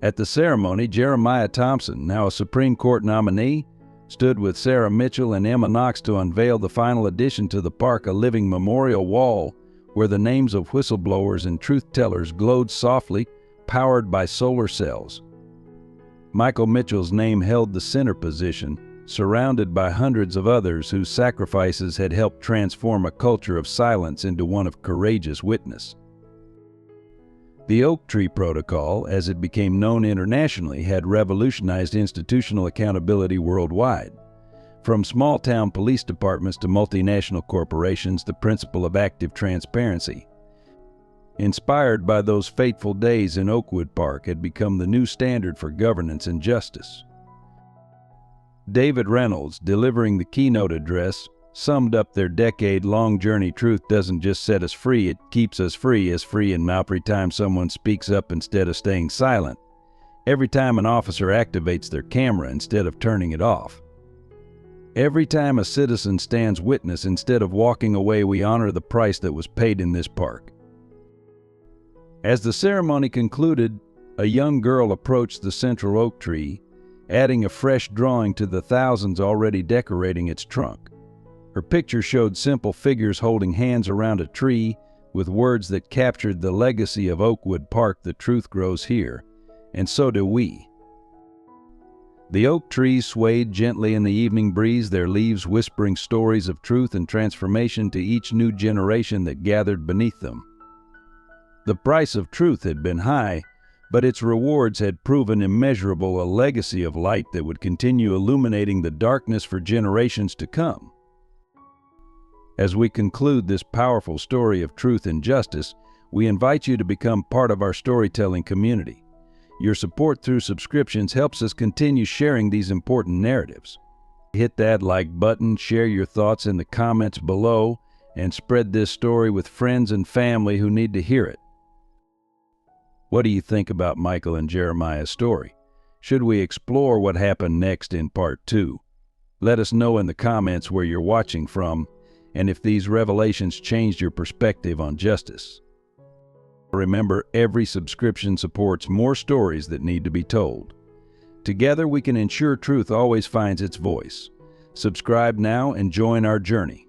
At the ceremony, Jeremiah Thompson, now a Supreme Court nominee, stood with Sarah Mitchell and Emma Knox to unveil the final addition to the park, a living memorial wall where the names of whistleblowers and truth-tellers glowed softly, powered by solar cells. Michael Mitchell's name held the center position, surrounded by hundreds of others whose sacrifices had helped transform a culture of silence into one of courageous witness. The Oak Tree Protocol, as it became known internationally, had revolutionized institutional accountability worldwide. From small-town police departments to multinational corporations, the principle of active transparency, inspired by those fateful days in Oakwood Park, had become the new standard for governance and justice. David Reynolds, delivering the keynote address, summed up their decade-long journey. Truth doesn't just set us free, it keeps us free. And every time someone speaks up instead of staying silent, every time an officer activates their camera instead of turning it off, every time a citizen stands witness instead of walking away, we honor the price that was paid in this park. As the ceremony concluded, a young girl approached the central oak tree, adding a fresh drawing to the thousands already decorating its trunk. Her picture showed simple figures holding hands around a tree, with words that captured the legacy of Oakwood Park: the truth grows here, and so do we. The oak trees swayed gently in the evening breeze, their leaves whispering stories of truth and transformation to each new generation that gathered beneath them. The price of truth had been high, but its rewards had proven immeasurable, a legacy of light that would continue illuminating the darkness for generations to come. As we conclude this powerful story of truth and justice, we invite you to become part of our storytelling community. Your support through subscriptions helps us continue sharing these important narratives. Hit that like button, share your thoughts in the comments below, and spread this story with friends and family who need to hear it. What do you think about Michael and Jeremiah's story? Should we explore what happened next in Part 2? Let us know in the comments where you're watching from, and if these revelations changed your perspective on justice. Remember, every subscription supports more stories that need to be told. Together we can ensure truth always finds its voice. Subscribe now and join our journey.